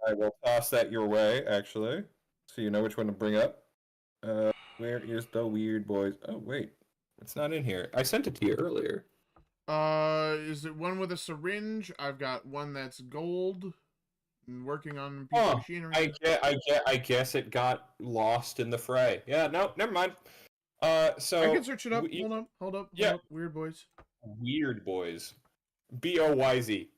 S2: I will toss that your way, actually, so you know which one to bring up. Where is the Weird Boys? Oh, wait. It's not in here. I sent it to you earlier.
S1: Is it one with a syringe? I've got one that's gold and working on a piece of machinery.
S2: I guess it got lost in the fray. Yeah, no, never mind. So
S1: I can search it up. Hold up.
S2: Yeah.
S1: Weird Boys.
S2: Weird Boys. BOYZ.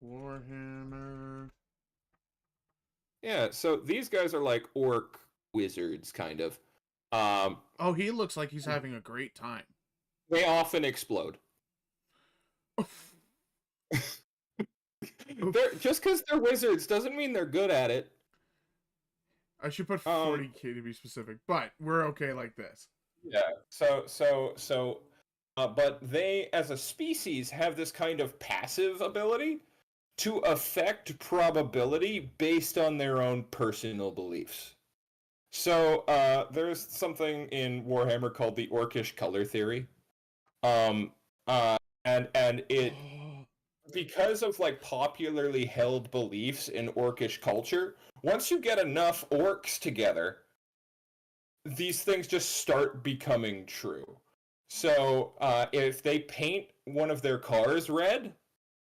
S1: Warhammer.
S2: Yeah, so these guys are like orc wizards, kind of.
S1: Oh, he looks like he's having a great time.
S2: They often explode. Just because they're wizards doesn't mean they're good at it.
S1: I should put 40k to be specific, but we're okay like this.
S2: Yeah. But they, as a species, have this kind of passive ability to affect probability based on their own personal beliefs. So there's something in Warhammer called the Orcish color theory, and it because of like popularly held beliefs in Orcish culture. Once you get enough orcs together, these things just start becoming true. So if they paint one of their cars red,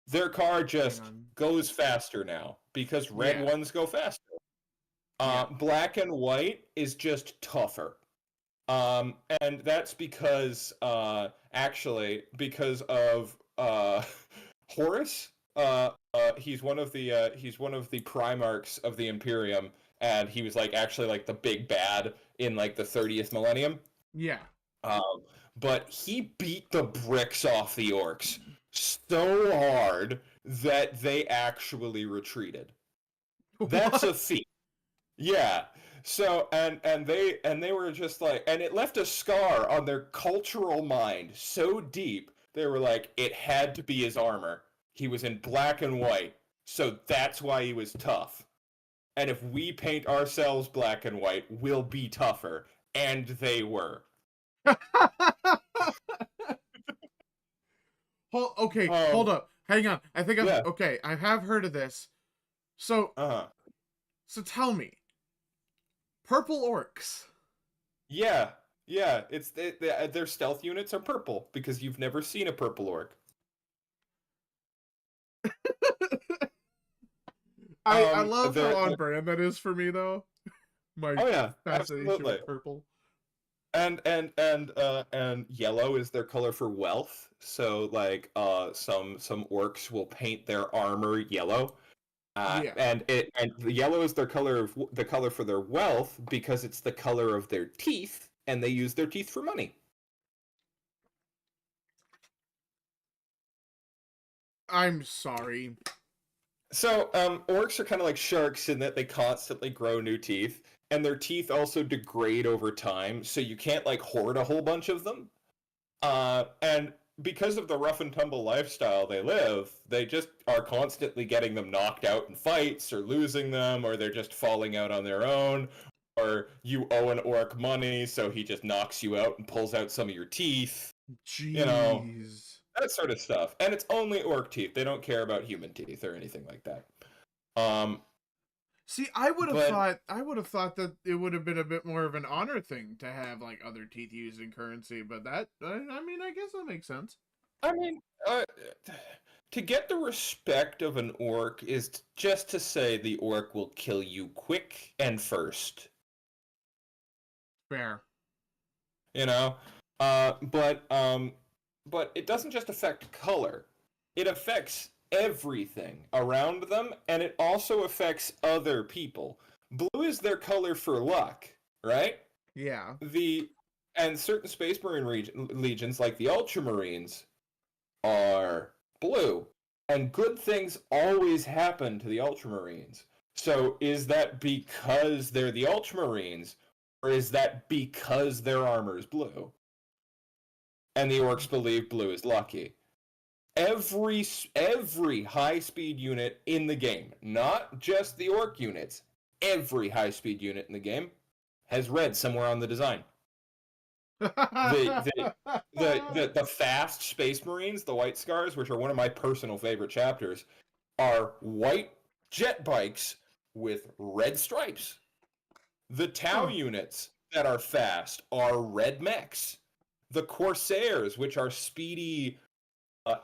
S2: their car just goes faster now because red ones go faster. Black and white is just tougher. And that's because because of Horus. He's one of the Primarchs of the Imperium, and he was like actually like the big bad in like the 30th millennium.
S1: Yeah.
S2: But he beat the bricks off the orcs so hard that they actually retreated. That's a feat. Yeah. So and they were just like, and it left a scar on their cultural mind so deep they were like, it had to be his armor. He was in black and white, so that's why he was tough. And if we paint ourselves black and white, we'll be tougher. And they were.
S1: Hold up. Hang on. I think
S2: Yeah.
S1: I have heard of this. So,
S2: Uh-huh.
S1: so tell me. Purple orcs.
S2: Yeah. Yeah. Their stealth units are purple because you've never seen a purple orc.
S1: I love how
S2: they're,
S1: on brand that is for me though. My
S2: oh yeah,
S1: fascination
S2: absolutely.
S1: with purple.
S2: And yellow is their color for wealth. So like some orcs will paint their armor yellow.
S1: Yeah.
S2: And the yellow is the color for their wealth because it's the color of their teeth, and they use their teeth for money.
S1: I'm sorry.
S2: So orcs are kind of like sharks in that they constantly grow new teeth, and their teeth also degrade over time. So you can't like hoard a whole bunch of them. And because of the rough and tumble lifestyle they live, they just are constantly getting them knocked out in fights or losing them, or they're just falling out on their own, or you owe an orc money, so he just knocks you out and pulls out some of your teeth. You know,
S1: Jeez.
S2: that sort of stuff. And it's only orc teeth. They don't care about human teeth or anything like that. Um,
S1: See, I would have
S2: but
S1: thought that it would have been a bit more of an honor thing to have like other teeth used in currency, but that I mean, I guess that makes sense.
S2: I mean, to get the respect of an orc is just to say the orc will kill you quick and first.
S1: Fair.
S2: You know, but it doesn't just affect color; it affects everything around them, and it also affects other people. Blue is their color for luck, right?
S1: Yeah.
S2: And certain Space Marine legions, like the Ultramarines, are blue, and good things always happen to the Ultramarines. So is that because they're the Ultramarines, or is that because their armor is blue? And the orcs believe blue is lucky. Every high-speed unit in the game, not just the orc units, every high-speed unit in the game has red somewhere on the design. The fast Space Marines, the White Scars, which are one of my personal favorite chapters, are white jet bikes with red stripes. The Tau units that are fast are red mechs. The Corsairs, which are speedy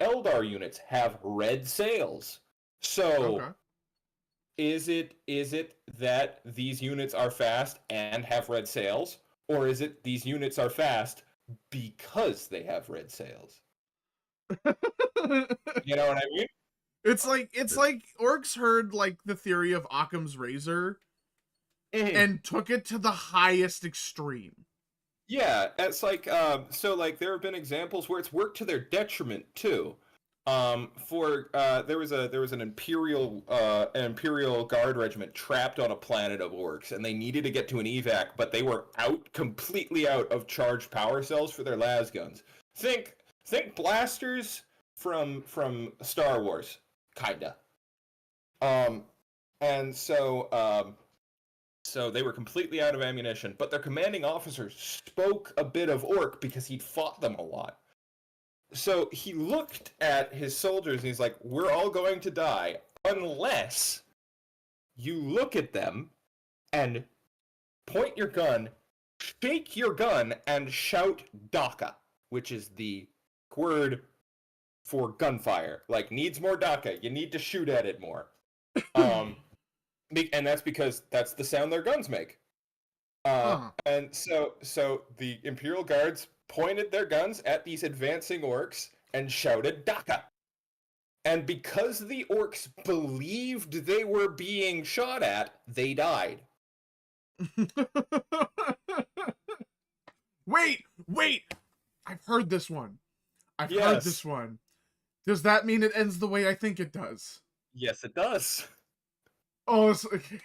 S2: Eldar units, have red sails. So,
S1: Okay.
S2: is it that these units are fast and have red sails, or is it these units are fast because they have red sails? You know what I mean?
S1: It's like orcs heard like the theory of Occam's razor and took it to the highest extreme.
S2: Yeah, it's like so like there have been examples where it's worked to their detriment too. There was an imperial guard regiment trapped on a planet of orcs, and they needed to get to an evac, but they were completely out of charged power cells for their las guns. Think blasters from Star Wars, kinda. And so they were completely out of ammunition, but their commanding officer spoke a bit of orc because he'd fought them a lot. So he looked at his soldiers and he's like, we're all going to die unless you look at them and point your gun, shake your gun, and shout Daka, which is the word for gunfire. Like, needs more Daka. You need to shoot at it more. And that's because that's the sound their guns make. And so the Imperial Guards pointed their guns at these advancing orcs and shouted Daka. And because the orcs believed they were being shot at, they died.
S1: Wait! I've heard this one. I've
S2: Yes.
S1: heard this one. Does that mean it ends the way I think it does?
S2: Yes, it does.
S1: Oh, it's okay.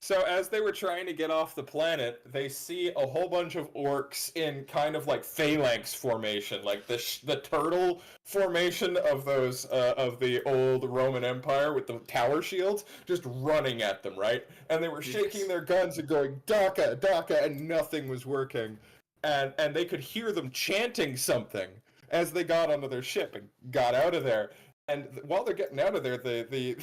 S2: So as they were trying to get off the planet, they see a whole bunch of orcs in kind of like phalanx formation, like the turtle formation of those of the old Roman Empire with the tower shields, just running at them, right? And they were shaking their guns and going "Daka, Daka," and nothing was working, and they could hear them chanting something as they got onto their ship and got out of there. And while they're getting out of there, the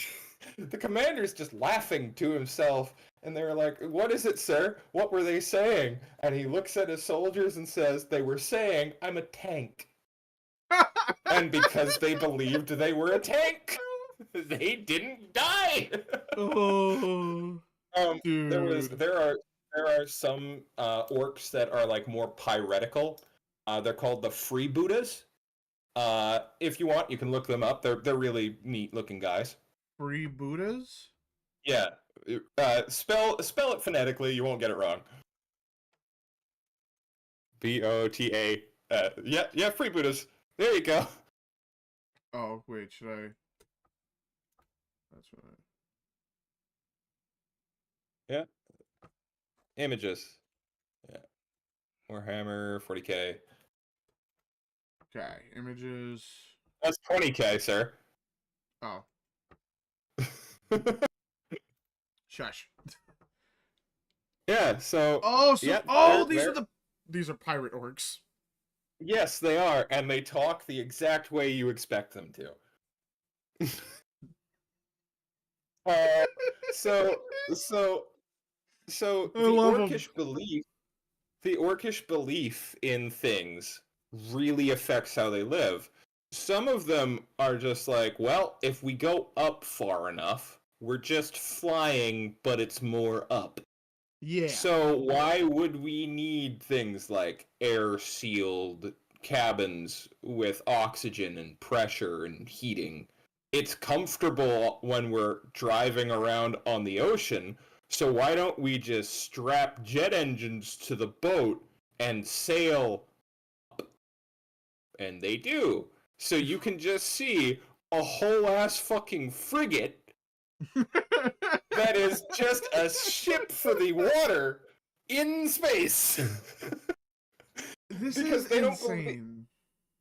S2: the commander's just laughing to himself, and they're like, "What is it, sir? What were they saying?" And he looks at his soldiers and says, "They were saying, I'm a tank." And because they believed they were a tank, they didn't die.
S1: Oh, dude.
S2: There are some orcs that are like more piratical. They're called the freebooters. If you want, you can look them up. They're really neat looking guys.
S1: Free Buddhas?
S2: Yeah. Spell it phonetically. You won't get it wrong. Bota. Yeah, freebooters. There you go.
S1: Oh, wait, should I? That's right.
S2: Yeah. Images. Yeah. Warhammer 40K.
S1: Okay, images.
S2: That's 20K, sir.
S1: Oh, shush.
S2: Yeah, so
S1: Oh, so
S2: yeah,
S1: these are pirate orcs.
S2: yes, they are, and they talk the exact way you expect them to. uh, so so so
S1: I love 'em.
S2: The orcish belief in things really affects how they live. Some of them are just like, well, if we go up far enough, we're just flying, but it's more up.
S1: Yeah.
S2: So why would we need things like air-sealed cabins with oxygen and pressure and heating? It's comfortable when we're driving around on the ocean, so why don't we just strap jet engines to the boat and sail up? And they do. So you can just see a whole ass fucking frigate that is just a ship for the water in space.
S1: This
S2: Because
S1: is
S2: they don't
S1: insane.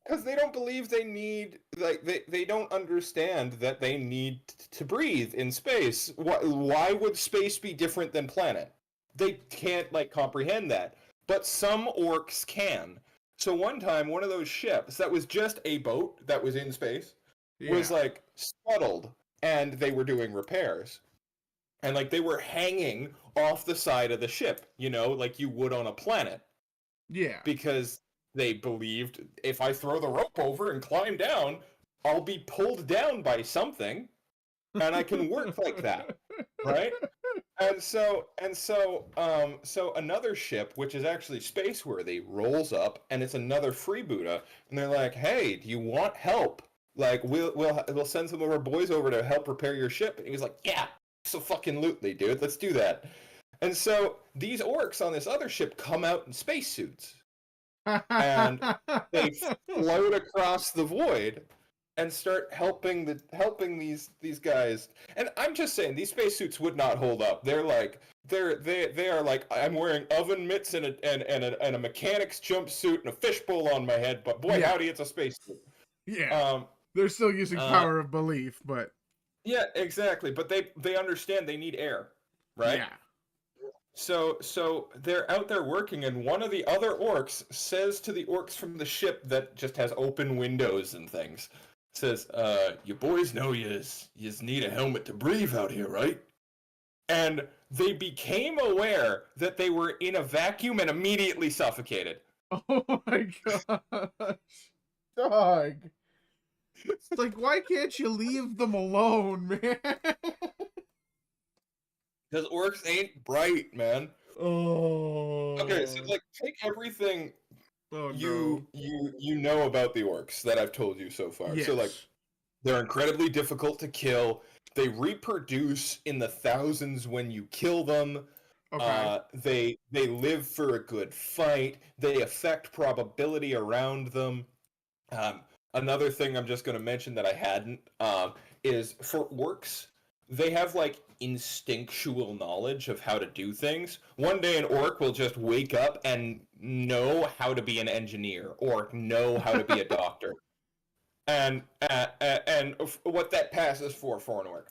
S2: Because they don't believe they need, like, they don't understand that they need to breathe in space. Why would space be different than planet? They can't, like, comprehend that. But some orcs can. So one time, one of those ships that was just a boat that was in space was,
S1: Yeah.
S2: like, scuttled, and they were doing repairs. And, like, they were hanging off the side of the ship, you know, like you would on a planet.
S1: Yeah.
S2: Because they believed if I throw the rope over and climb down, I'll be pulled down by something, and I can work like that, right? So another ship, which is actually space worthy, rolls up, and it's another freebooter, and they're like, "Hey, do you want help? Like, we'll send some of our boys over to help repair your ship." And he was like, "Yeah, so fucking lootly, dude. Let's do that." And so these orcs on this other ship come out in spacesuits, and they float across the void and start helping these guys. And I'm just saying, these spacesuits would not hold up. They're like they are like, I'm wearing oven mitts and a mechanic's jumpsuit and a fishbowl on my head, but boy,
S1: Yeah.
S2: howdy, it's a spacesuit.
S1: Yeah. They're still using power of belief, but
S2: Yeah, exactly. But they understand they need air, right?
S1: yeah.
S2: So they're out there working, and one of the other orcs says to the orcs from the ship that just has open windows and things, says, "You boys know yous need a helmet to breathe out here, right?" And they became aware that they were in a vacuum and immediately suffocated.
S1: Oh my gosh. Dog. It's like, why can't you leave them alone, man?
S2: Because orcs ain't bright, man.
S1: Oh.
S2: Okay, so like take everything
S1: Oh,
S2: you know about the orcs that I've told you so far.
S1: Yes.
S2: So like they're incredibly difficult to kill. They reproduce in the thousands when you kill them.
S1: Okay.
S2: They live for a good fight. They affect probability around them. Another thing I'm just going to mention that I hadn't is for orcs. they have like instinctual knowledge of how to do things. One day an orc will just wake up and know how to be an engineer or know how to be a doctor. And what that passes for an orc.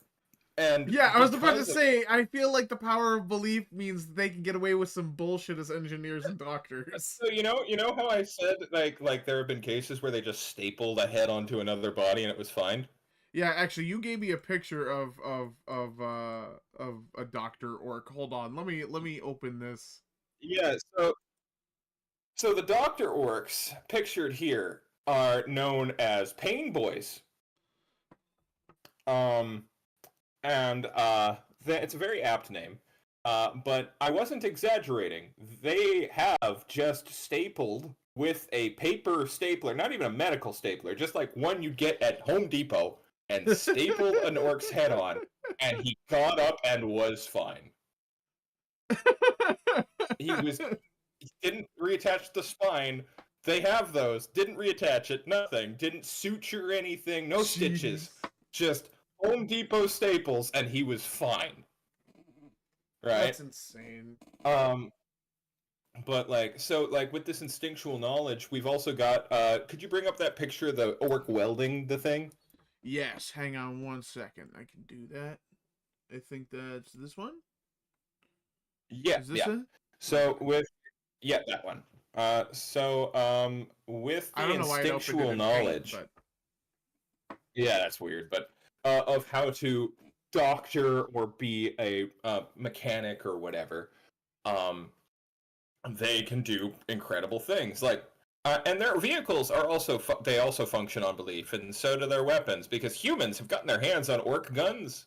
S2: And
S1: Yeah, I was about to
S2: because of
S1: say, I feel like the power of belief means they can get away with some bullshit as engineers and doctors.
S2: so you know how I said like there have been cases where they just stapled a head onto another body and it was fine?
S1: Yeah, actually, you gave me a picture of a Doctor Orc. Hold on, let me open this.
S2: Yeah, so the Doctor Orcs pictured here are known as Pain Boys. Um and it's a very apt name. But I wasn't exaggerating. They have just stapled with a paper stapler, not even a medical stapler, just like one you get at Home Depot, and stapled an orc's head on, and he got up and was fine. He didn't reattach the spine. They have those. Didn't reattach it. Nothing. Didn't suture anything. No stitches.
S1: Jeez.
S2: Just Home Depot staples, and he was fine. Right?
S1: That's insane.
S2: But like with this instinctual knowledge, we've also got could you bring up that picture of the orc welding the thing?
S1: Yes, hang on one second. I can do that. I think that's this one.
S2: Yeah,
S1: Is this
S2: yeah.
S1: it?
S2: So with that one. With
S1: I
S2: the
S1: don't know why I opened it
S2: instinctual
S1: in
S2: knowledge.
S1: Paint,
S2: Yeah, that's weird, but of how to doctor or be a mechanic or whatever. They can do incredible things. Like, and their vehicles are also they also function on belief, and so do their weapons. Because humans have gotten their hands on orc guns,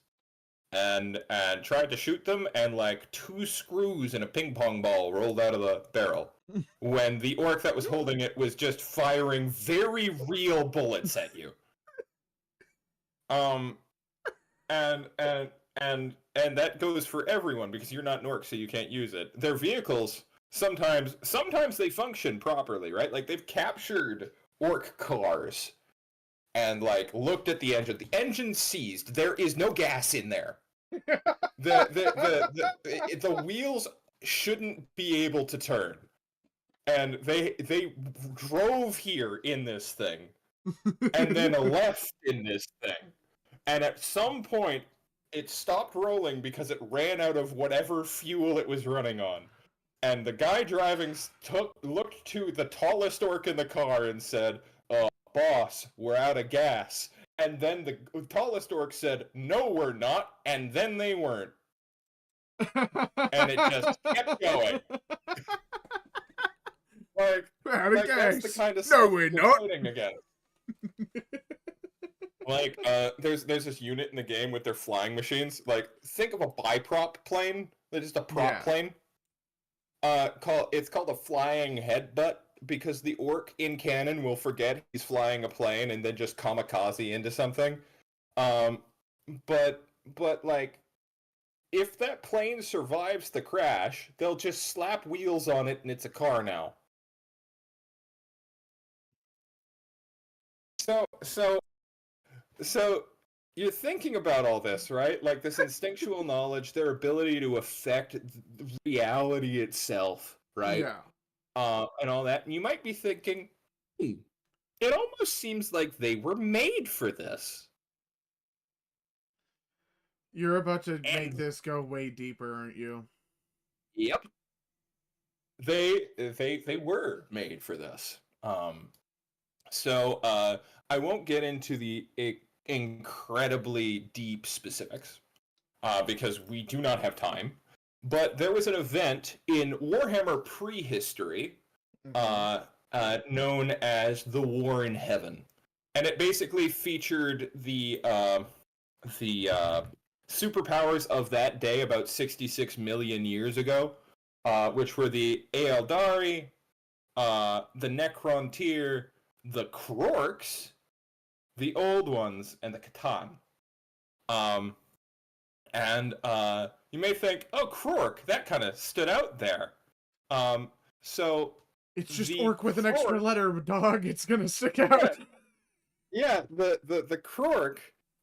S2: and tried to shoot them, and like 2 screws and a ping pong ball rolled out of the barrel. When the orc that was holding it was just firing very real bullets at you. Um, and that goes for everyone because you're not an orc, so you can't use it. Their vehicles sometimes they function properly, right? Like they've captured orc cars and like looked at the engine. The engine's seized. There is no gas in there. The wheels shouldn't be able to turn, and they drove here in this thing, and then left in this thing, and at some point it stopped rolling because it ran out of whatever fuel it was running on. And the guy driving looked to the tallest orc in the car and said, boss, we're out of gas. And then the tallest orc said, no, we're not. And then they weren't. And it just kept going. Like that's the kind of stuff
S1: we're
S2: we're
S1: not.
S2: fighting against. Like, there's this unit in the game with their flying machines. Like, think of a biprop plane. They're just a prop plane. It's called a flying headbutt because the orc in canon will forget he's flying a plane and then just kamikaze into something. But like, if that plane survives the crash, they'll just slap wheels on it and it's a car now. So you're thinking about all this, right? Like this instinctual knowledge, their ability to affect reality itself, right?
S1: Yeah.
S2: And all that. And you might be thinking, it almost seems like they were made for this.
S1: You're about to make this go way deeper, aren't you?
S2: Yep. They were made for this. So I won't get into the incredibly deep specifics because we do not have time. But there was an event in Warhammer prehistory known as the War in Heaven, and it basically featured the superpowers of that day about 66 million years ago, which were the Ealdari, the Necrontyr, the Krorks, the Old Ones, and the Catan. You may think, oh, Krork, that kind of stood out there. So
S1: it's just orc with an extra letter, dog. It's gonna stick out.
S2: Yeah, the Krork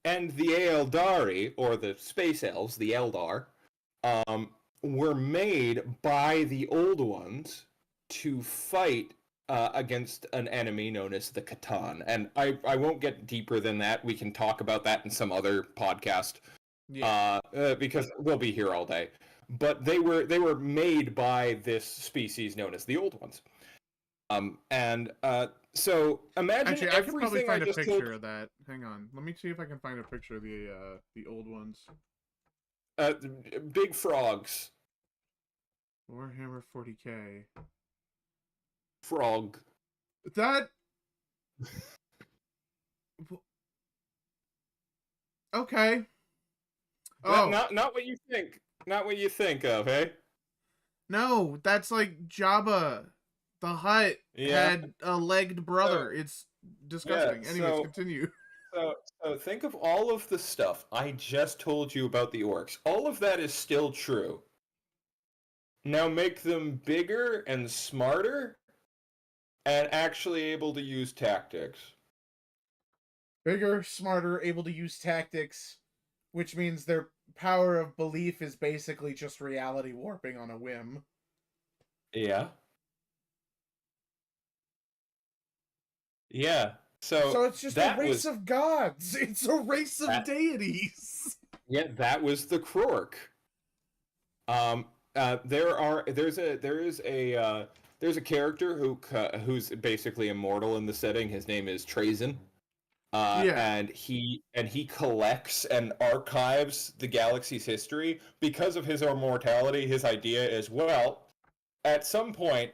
S2: and the Eldari, or the space elves, the Eldar, were made by the old ones to fight against an enemy known as the Catan. And I won't get deeper than that. We can talk about that in some other podcast.
S1: Yeah.
S2: Because we'll be here all day. But they were made by this species known as the Old Ones. So imagine
S1: Actually, I could probably
S2: everything
S1: find
S2: I
S1: a
S2: just
S1: picture
S2: told.
S1: of that. Hang on. Let me see if I can find a picture of the old ones.
S2: Big frogs.
S1: Warhammer 40K.
S2: Frog.
S1: That. Okay. Oh
S2: Not what you think. Not what you think of, hey?
S1: no, that's like Jabba the Hutt
S2: Yeah.
S1: had a legged brother. It's disgusting. Anyways, continue.
S2: So think of all of the stuff I just told you about the orcs. All of that is still true. Now make them bigger and smarter and actually able to use tactics.
S1: Bigger, smarter, able to use tactics, which means their power of belief is basically just reality warping on a whim.
S2: Yeah. Yeah.
S1: So it's just a
S2: that
S1: race
S2: was
S1: of gods. It's a race of
S2: that,
S1: deities.
S2: yeah, that was the Krork. There's a character who's basically immortal in the setting. His name is Trazen.
S1: Yeah.
S2: And he collects and archives the galaxy's history. Because of his immortality, his idea is, well, at some point,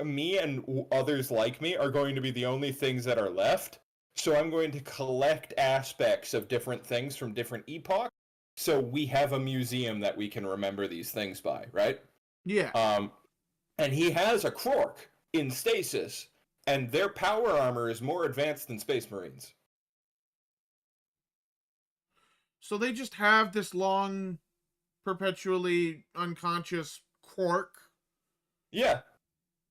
S2: me and others like me are going to be the only things that are left. So I'm going to collect aspects of different things from different epochs. So we have a museum that we can remember these things by, right?
S1: Yeah.
S2: And he has a Krork in stasis, and their power armor is more advanced than Space Marines.
S1: So they just have this long, perpetually unconscious Quark.
S2: Yeah,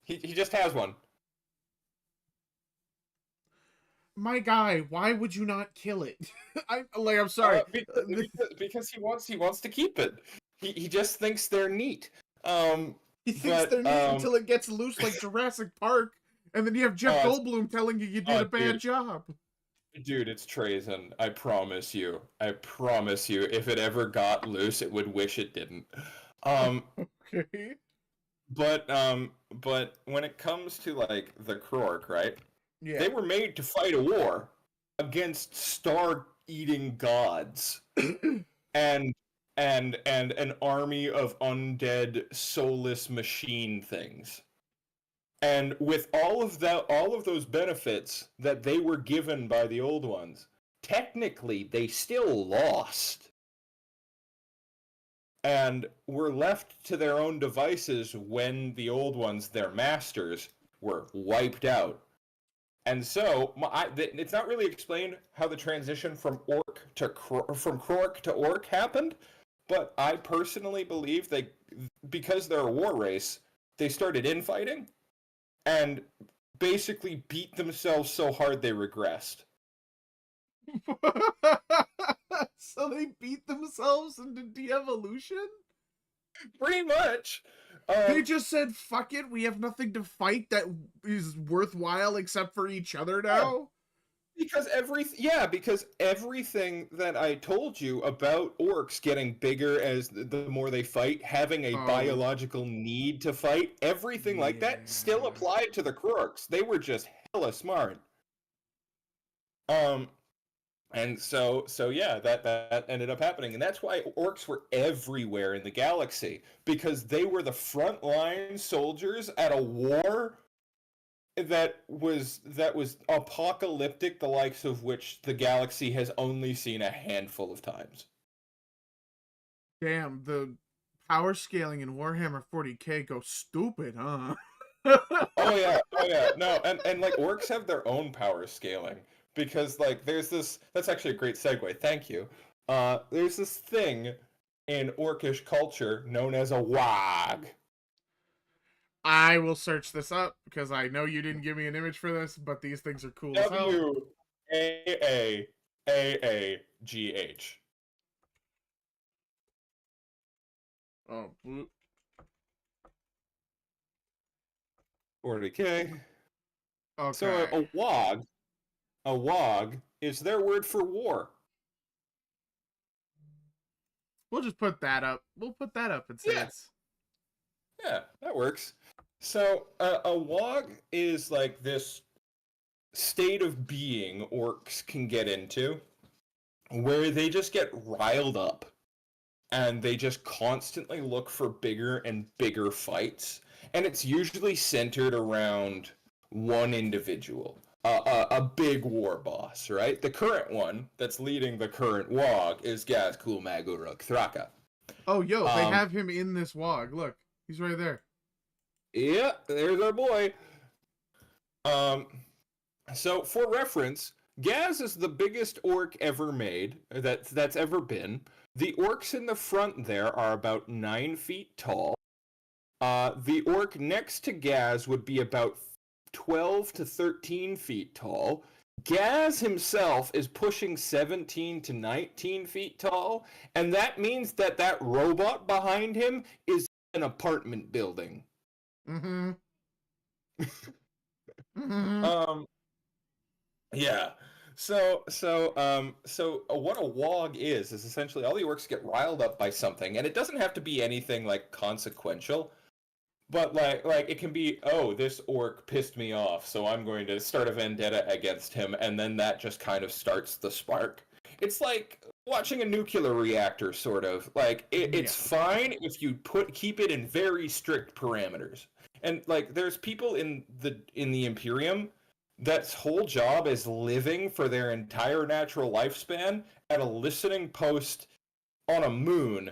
S2: he just has one.
S1: My guy, why would you not kill it? I'm sorry.
S2: Because he wants to keep it. He just thinks they're neat.
S1: He thinks they're neat until it gets loose like Jurassic Park, and then you have Jeff Goldblum telling you did a bad job.
S2: Dude, it's Trazen. I promise you. I promise you. If it ever got loose, it would wish it didn't.
S1: Okay.
S2: But when it comes to like the Krork, right?
S1: Yeah.
S2: They were made to fight a war against star-eating gods and an army of undead soulless machine things. And with all of those benefits that they were given by the old ones, technically they still lost. And were left to their own devices when the old ones, their masters, were wiped out. And so it's not really explained how the transition from Krork to Orc happened, but I personally believe because they're a war race, they started infighting and basically beat themselves so hard they regressed.
S1: So they beat themselves into de-evolution?
S2: Pretty much.
S1: They just said, fuck it, we have nothing to fight that is worthwhile except for each other now?
S2: Because everything that I told you about orcs getting bigger as the more they fight, having a biological need to fight, everything like that still applied to the Krorks. They were just hella smart. And so yeah, that ended up happening, and that's why orcs were everywhere in the galaxy, because they were the frontline soldiers at a war that was apocalyptic, the likes of which the galaxy has only seen a handful of times.
S1: Damn, the power scaling in Warhammer 40K goes stupid, huh?
S2: Oh yeah, no, and like orcs have their own power scaling, because like there's this, that's actually a great segue, thank you. There's this thing in orcish culture known as a wag.
S1: I will search this up because I know you didn't give me an image for this, but these things are cool as hell.
S2: WAAA GH.
S1: Oh,
S2: 40k.
S1: okay.
S2: So a wog is their word for war.
S1: We'll just put that up. We'll put that up and say
S2: Yeah.
S1: it's...
S2: Yeah, that works. So a wog is like this state of being orcs can get into where they just get riled up and they just constantly look for bigger and bigger fights. And it's usually centered around one individual, a big war boss, right? The current one that's leading the current WOG is Gazkul Maguruk Thraka.
S1: Oh, yo, they have him in this WOG. Look, he's right there.
S2: Yeah, there's our boy. So for reference, Gaz is the biggest orc ever made that's ever been. The orcs in the front there are about 9 feet tall. The orc next to Gaz would be about 12 to 13 feet tall. Gaz himself is pushing 17 to 19 feet tall, and that means that that robot behind him is an apartment building.
S1: Mm-hmm. Mm-hmm.
S2: Yeah. So what a wog is essentially all the orcs get riled up by something, and it doesn't have to be anything like consequential, but like it can be, oh, this orc pissed me off, so I'm going to start a vendetta against him, and then that just kind of starts the spark. It's like watching a nuclear reactor, sort of. Like it's fine if you keep it in very strict parameters. And like there's people in the Imperium that's whole job is living for their entire natural lifespan at a listening post on a moon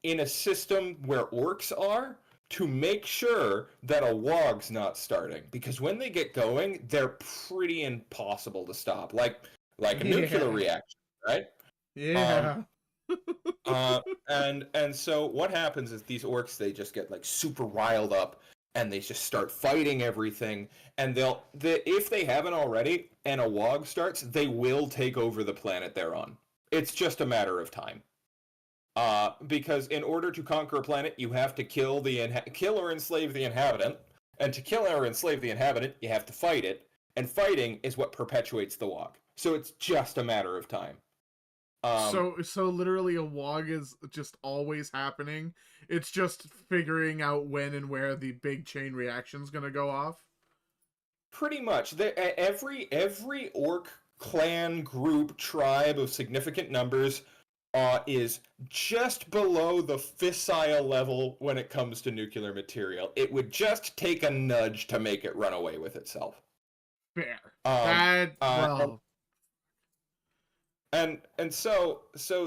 S2: in a system where orcs are to make sure that a wog's not starting. Because when they get going, they're pretty impossible to stop. Like a nuclear reaction, right?
S1: Yeah.
S2: And so what happens is these orcs, they just get like super riled up and they just start fighting everything, and if they haven't already and a wog starts, they will take over the planet they're on. It's just a matter of time. Because in order to conquer a planet, you have to kill or enslave the inhabitant, and to kill or enslave the inhabitant, you have to fight it, and fighting is what perpetuates the wog. So it's just a matter of time.
S1: So literally a WOG is just always happening. It's just figuring out when and where the big chain reaction's gonna go off.
S2: Pretty much. Every orc clan, group, tribe of significant numbers is just below the fissile level when it comes to nuclear material. It would just take a nudge to make it run away with itself.
S1: Fair.
S2: Well. And so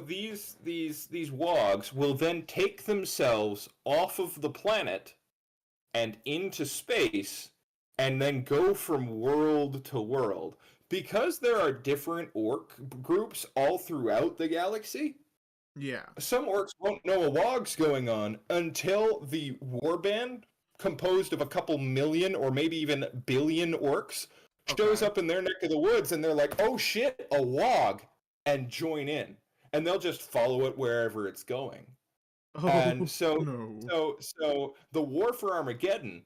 S2: these wogs will then take themselves off of the planet and into space and then go from world to world. Because there are different orc groups all throughout the galaxy,
S1: yeah,
S2: some orcs won't know a wog's going on until the warband, composed of a couple million or maybe even billion orcs, shows up in their neck of the woods, and they're like, oh shit, a wog, and join in. And they'll just follow it wherever it's going.
S1: Oh,
S2: and so the War for Armageddon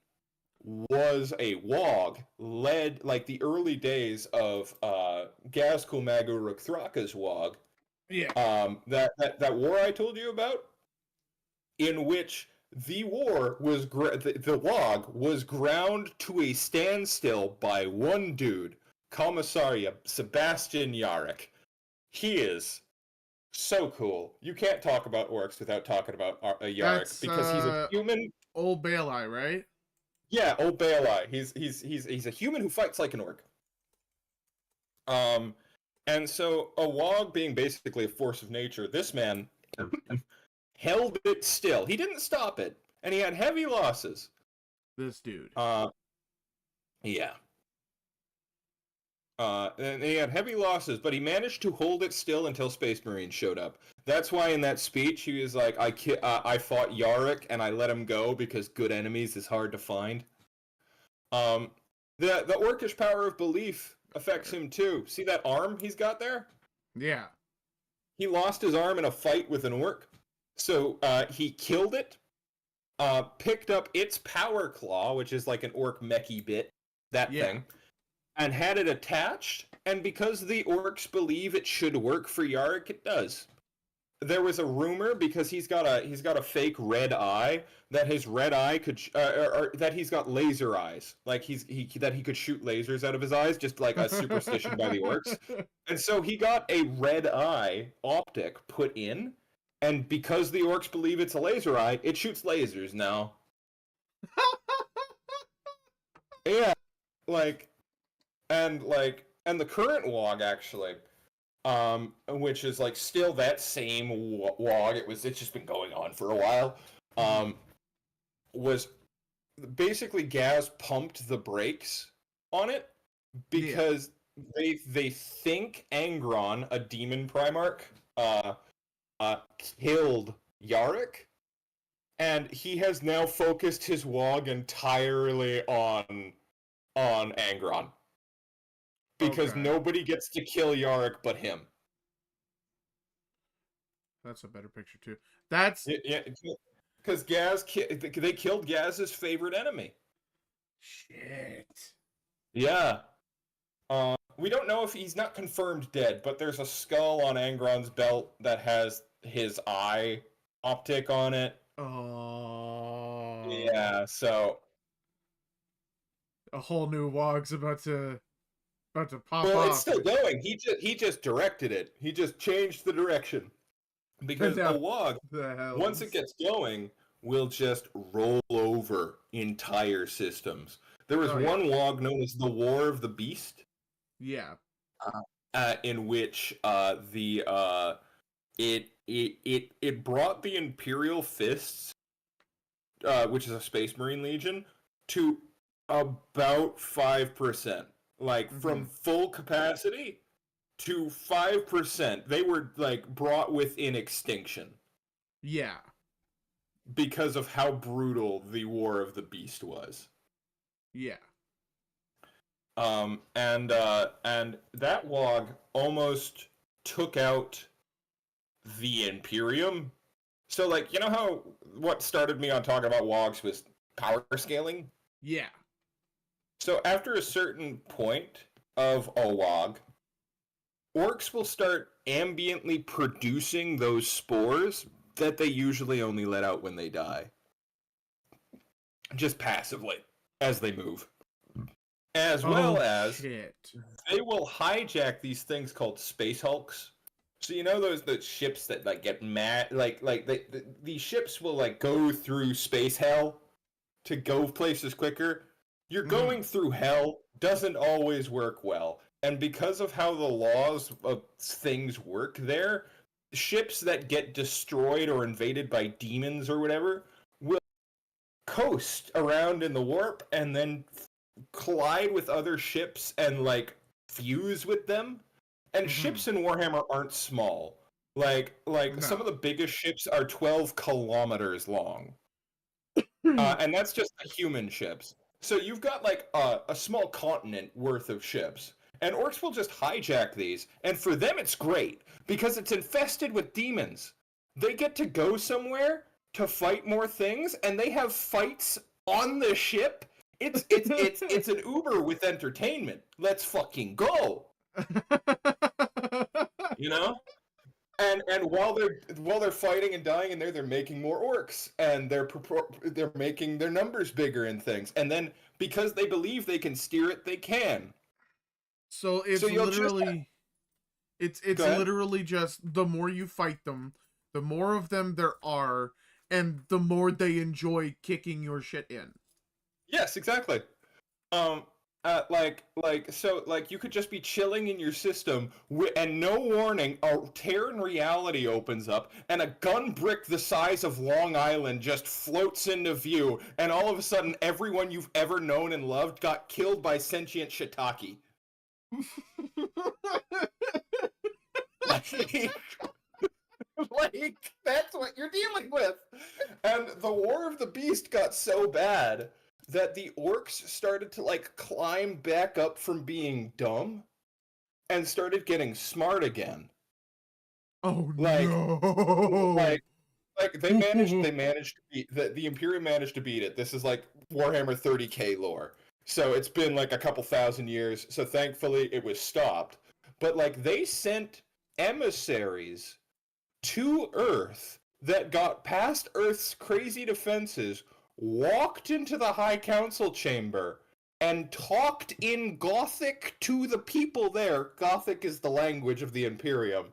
S2: was a wog led, like the early days of Gazkul Maguruk Thraka's wog.
S1: Yeah.
S2: That war I told you about, in which the war was the wog was ground to a standstill by one dude, Commissaria Sebastian Yarrick. He is so cool. You can't talk about orcs without talking about Yarrick, because he's a human.
S1: Old Baelai, right?
S2: Yeah, old Baelai. He's a human who fights like an orc. And so a wog being basically a force of nature, this man held it still. He didn't stop it, and he had heavy losses.
S1: This dude.
S2: Yeah. And he had heavy losses, but he managed to hold it still until Space Marines showed up. That's why in that speech he was like, I fought Yarrick and I let him go because good enemies is hard to find. The orcish power of belief affects him too. See that arm he's got there?
S1: Yeah.
S2: He lost his arm in a fight with an orc, so he killed it, picked up its power claw, which is like an orc mechy bit, that thing, and had it attached. And because the orcs believe it should work for Yarick, it does. There was a rumor because he's got a fake red eye that his red eye could or that he's got laser eyes, like that he could shoot lasers out of his eyes, just like a superstition by the orcs. And so he got a red eye optic put in, and because the orcs believe it's a laser eye, it shoots lasers now. Yeah, and the current WOG actually, which is like still that same WOG. It's just been going on for a while. Was basically Gaz pumped the brakes on it because they think Angron, a demon Primarch, killed Yarick, and he has now focused his WOG entirely on Angron. Because nobody gets to kill Yarick but him.
S1: That's a better picture too. That's
S2: because they killed Gaz's favorite enemy.
S1: Shit.
S2: Yeah. We don't know if he's not confirmed dead, but there's a skull on Angron's belt that has his eye optic on it.
S1: Oh.
S2: Yeah. So
S1: a whole new WOG's about to pop
S2: well,
S1: off.
S2: it's still going. He just directed it. He just changed the direction. Because a WOG, once it gets going, will just roll over entire systems. There was one WOG known as the War of the Beast.
S1: Yeah.
S2: In which it brought the Imperial Fists, which is a Space Marine Legion, to about 5%. Like from full capacity to 5%, they were like brought within extinction.
S1: Yeah.
S2: Because of how brutal the War of the Beast was.
S1: Yeah.
S2: And that WOG almost took out the Imperium. So like, you know how what started me on talking about WOGs was power scaling?
S1: Yeah.
S2: So after a certain point of a WOG, orcs will start ambiently producing those spores that they usually only let out when they die. Just passively, as they move. As well as, they will hijack these things called Space Hulks. So you know those ships that like get mad, these ships will like go through space hell to go places quicker. You're going through hell doesn't always work well. And because of how the laws of things work there, ships that get destroyed or invaded by demons or whatever will coast around in the warp and then collide with other ships and like fuse with them. And ships in Warhammer aren't small. Like some of the biggest ships are 12 kilometers long. And that's just the human ships. So you've got like a small continent worth of ships. And orcs will just hijack these. And for them it's great because it's infested with demons. They get to go somewhere to fight more things and they have fights on the ship. It's an Uber with entertainment. Let's fucking go. You know? And while they're fighting and dying in there, they're making more orcs, and they're making their numbers bigger and things. And then because they believe they can steer it, they can.
S1: So it's literally, it's literally just the more you fight them, the more of them there are, and the more they enjoy kicking your shit in.
S2: Yes, exactly. So you could just be chilling in your system, and no warning, a tear in reality opens up, and a gun brick the size of Long Island just floats into view, and all of a sudden, everyone you've ever known and loved got killed by sentient shiitake. Like, that's what you're dealing with. And the War of the Beast got so bad that the orcs started to like climb back up from being dumb and started getting smart again.
S1: Oh
S2: Like,
S1: no!
S2: like they managed to beat the Imperium managed to beat it. This is like Warhammer 30K lore. So it's been like a couple thousand years. So thankfully it was stopped. But like they sent emissaries to Earth that got past Earth's crazy defenses, walked into the High Council chamber, and talked in Gothic to the people there. Gothic is the language of the Imperium,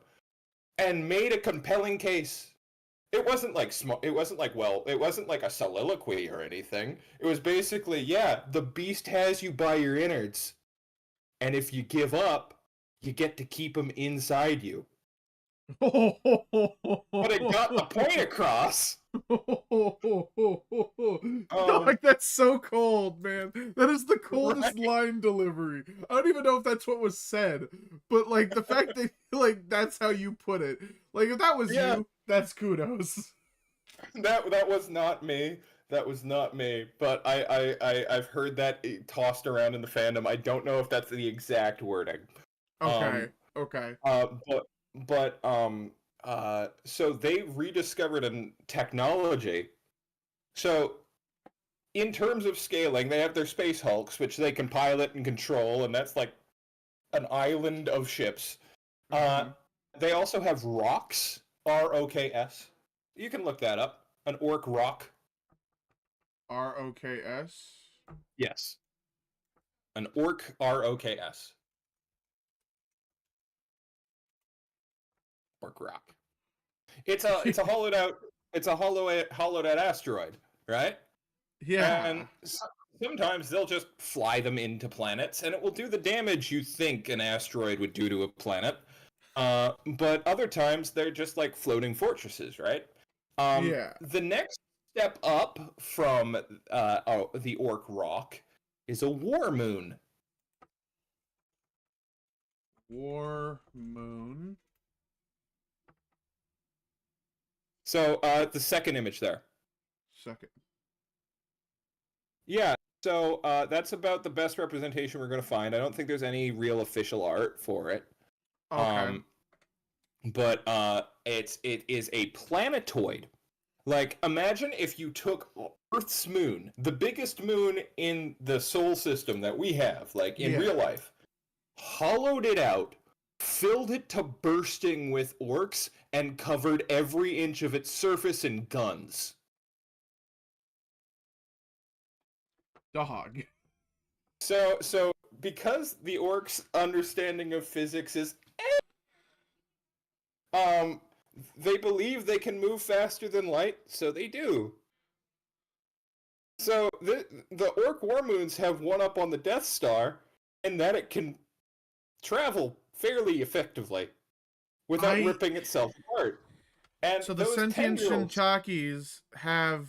S2: and made a compelling case. It wasn't like it wasn't like, well, it wasn't like a soliloquy or anything. It was basically, yeah, the beast has you by your innards, and if you give up, you get to keep them inside you. But it got the point across.
S1: Dog, that's so cold, man. That is the coldest
S2: Right?
S1: line delivery. I don't even know if that's what was said, but like the fact that like that's how you put it. Like if that was
S2: Yeah.
S1: you, that's kudos.
S2: That was not me. That was not me. But I've heard that tossed around in the fandom. I don't know if that's the exact wording.
S1: Okay, okay.
S2: So they rediscovered a technology. So in terms of scaling, they have their space hulks, which they can pilot and control, and that's like an island of ships.
S1: Mhm.
S2: They also have rocks, ROKS. You can look that up. An orc rock.
S1: ROKS.
S2: Yes. An orc ROKS. Orc rock. It's a hollowed out asteroid, right? And
S1: Yeah.
S2: sometimes they'll just fly them into planets, and it will do the damage you think an asteroid would do to a planet. But other times they're just like floating fortresses, right?
S1: Yeah.
S2: The next step up from the Orc Rock is a War Moon.
S1: War Moon.
S2: So the second image there.
S1: Second.
S2: Yeah. So that's about the best representation we're going to find. I don't think there's any real official art for it.
S1: Okay.
S2: Um, but it is a planetoid. Like, imagine if you took Earth's moon, the biggest moon in the solar system that we have, like in
S1: Yeah.
S2: real life, hollowed it out, filled it to bursting with orcs, and covered every inch of its surface in guns.
S1: Dog.
S2: So because the orcs' understanding of physics is they believe they can move faster than light, so they do. So the orc war moons have one up on the Death Star in that it can travel fairly effectively without ripping itself apart. And
S1: So the
S2: those
S1: sentient
S2: tendrils,
S1: Shinchakis have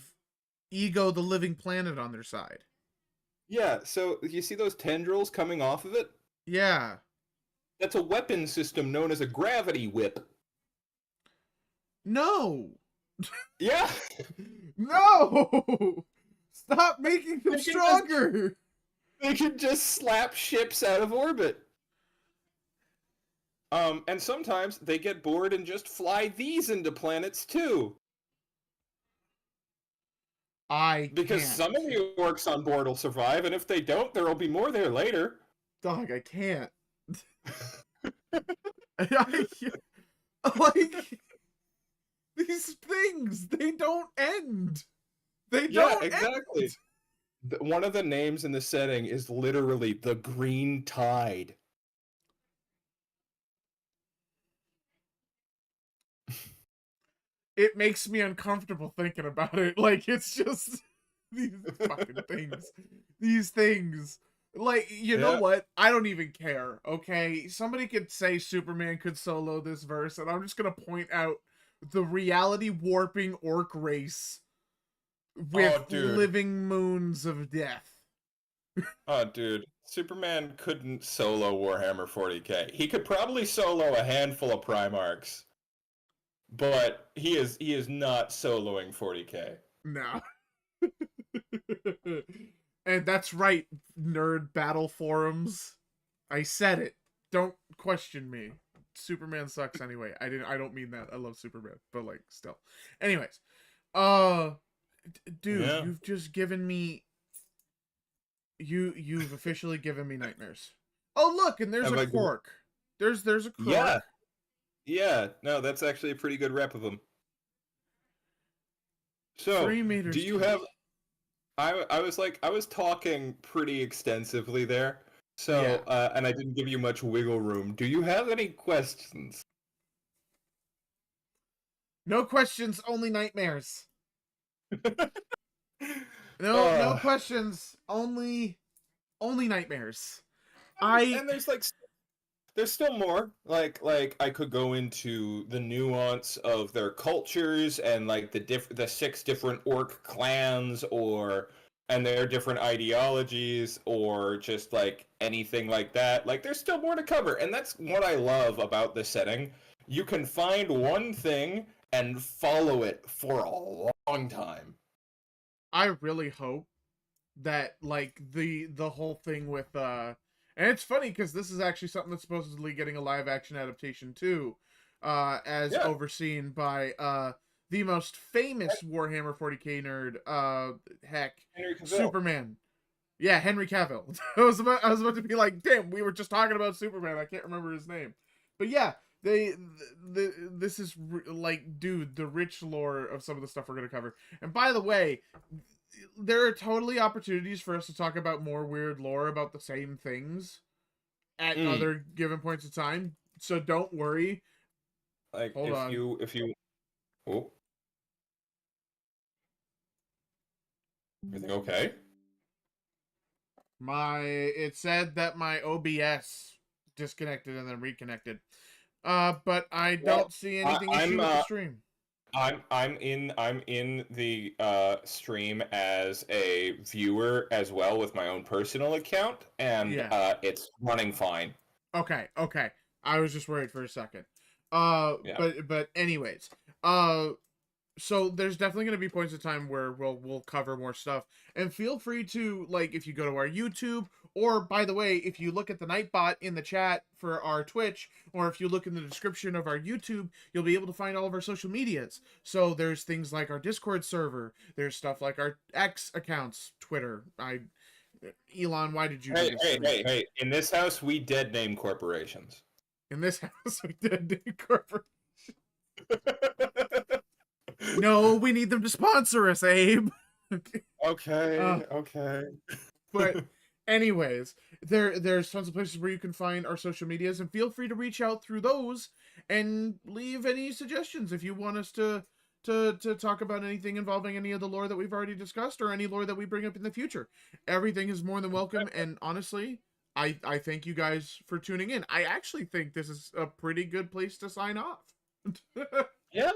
S1: Ego the Living Planet on their side.
S2: yeah, so you see those tendrils coming off of it?
S1: Yeah.
S2: That's a weapon system known as a gravity whip.
S1: No.
S2: Yeah.
S1: No. Stop making them
S2: They can
S1: stronger.
S2: They can just slap ships out of orbit. And sometimes they get bored and just fly these into planets too. Because
S1: Can't.
S2: some of the orcs on board will survive, and if they don't, there will be more there later.
S1: Dog, I can't. Like these things, they don't end. They don't
S2: exactly.
S1: end.
S2: One of the names in the setting is literally the Green Tide.
S1: It makes me uncomfortable thinking about it. Like it's just these fucking things. These things. Like, you know what? I don't even care, okay? Somebody could say Superman could solo this verse, and I'm just gonna point out the reality warping orc race with living moons of death.
S2: Oh, dude. Superman couldn't solo Warhammer 40k. He could probably solo a handful of Primarchs, but he is not soloing 40k.
S1: No. And that's right, nerd battle forums. I said it. Don't question me. Superman sucks anyway. I don't mean that. I love Superman, but like still. Anyways, dude,
S2: Yeah.
S1: you've just given me. You've officially given me nightmares. Oh look, and there's
S2: Have
S1: a
S2: I given-
S1: Quark. There's a Quark.
S2: Yeah. Yeah. No, that's actually a pretty good rep of them. So,
S1: 3 meters.
S2: do you have? I was talking pretty extensively there. So,
S1: Yeah.
S2: and I didn't give you much wiggle room. Do you have any questions?
S1: No questions, only nightmares. No, no
S2: Uh,
S1: questions, only nightmares.
S2: and there's still more. Like I could go into the nuance of their cultures and like the 6 different orc clans and their different ideologies or just like anything like that. Like there's still more to cover, and that's what I love about the setting. You can find one thing and follow it for a long time.
S1: I really hope that like the whole thing with and it's funny because this is actually something that's supposedly getting a live action adaptation too, as
S2: Yeah.
S1: overseen by the most famous Warhammer 40k nerd,
S2: Henry Cavill.
S1: Superman. Yeah, Henry Cavill. I was about to be like, damn, we were just talking about Superman. I can't remember his name, but yeah, this is like, dude, the rich lore of some of the stuff we're gonna cover. And by the way, there are totally opportunities for us to talk about more weird lore about the same things at other given points of time. So don't worry.
S2: Like
S1: Hold on.
S2: if you oh, everything okay?
S1: It said that my OBS disconnected and then reconnected. But I
S2: Well,
S1: don't see anything
S2: I'm,
S1: issue with the stream.
S2: I'm in the stream as a viewer as well with my own personal account, and
S1: Yeah.
S2: it's running fine.
S1: Okay. I was just worried for a second.
S2: Yeah.
S1: But anyways, so there's definitely going to be points of time where we'll cover more stuff, and feel free to, like, if you go to our YouTube, or by the way, if you look at the Nightbot in the chat for our Twitch, or if you look in the description of our YouTube, you'll be able to find all of our social medias. So there's things like our Discord server, there's stuff like our X accounts, Twitter. Elon, why did you do this to me?
S2: Hey! In this house, we dead name corporations.
S1: In this house, we did corporate. No, we need them to sponsor us, Abe.
S2: Okay.
S1: But anyways, there's tons of places where you can find our social medias, and feel free to reach out through those and leave any suggestions if you want us to talk about anything involving any of the lore that we've already discussed or any lore that we bring up in the future. Everything is more than welcome, and honestly, I thank you guys for tuning in. I actually think this is a pretty good place to sign off.
S2: Yeah,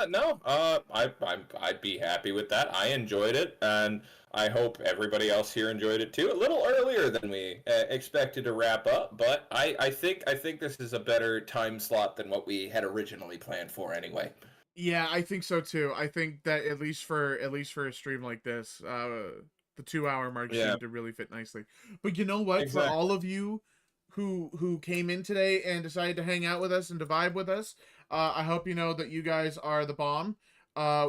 S2: no. I'd be happy with that. I enjoyed it, and I hope everybody else here enjoyed it too. A little earlier than we expected to wrap up, but I think this is a better time slot than what we had originally planned for anyway.
S1: Yeah, I think so too. I think that at least for a stream like this, the 2 hour mark seemed to really fit nicely. But you know what?
S2: Exactly.
S1: For all of you who came in today and decided to hang out with us and to vibe with us, I hope you know that you guys are the bomb.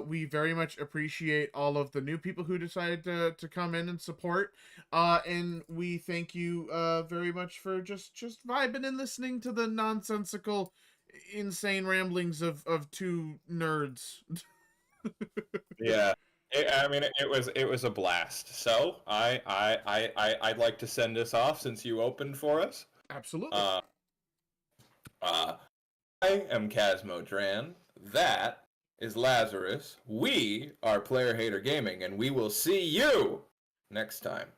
S1: We very much appreciate all of the new people who decided to come in and support. And we thank you very much for just vibing and listening to the nonsensical, insane ramblings of two nerds.
S2: Yeah. I mean, it was a blast. So I'd like to send us off since you opened for us.
S1: Absolutely.
S2: I am Casmo Dran. That is Lazarus. We are Player Hater Gaming, and we will see you next time.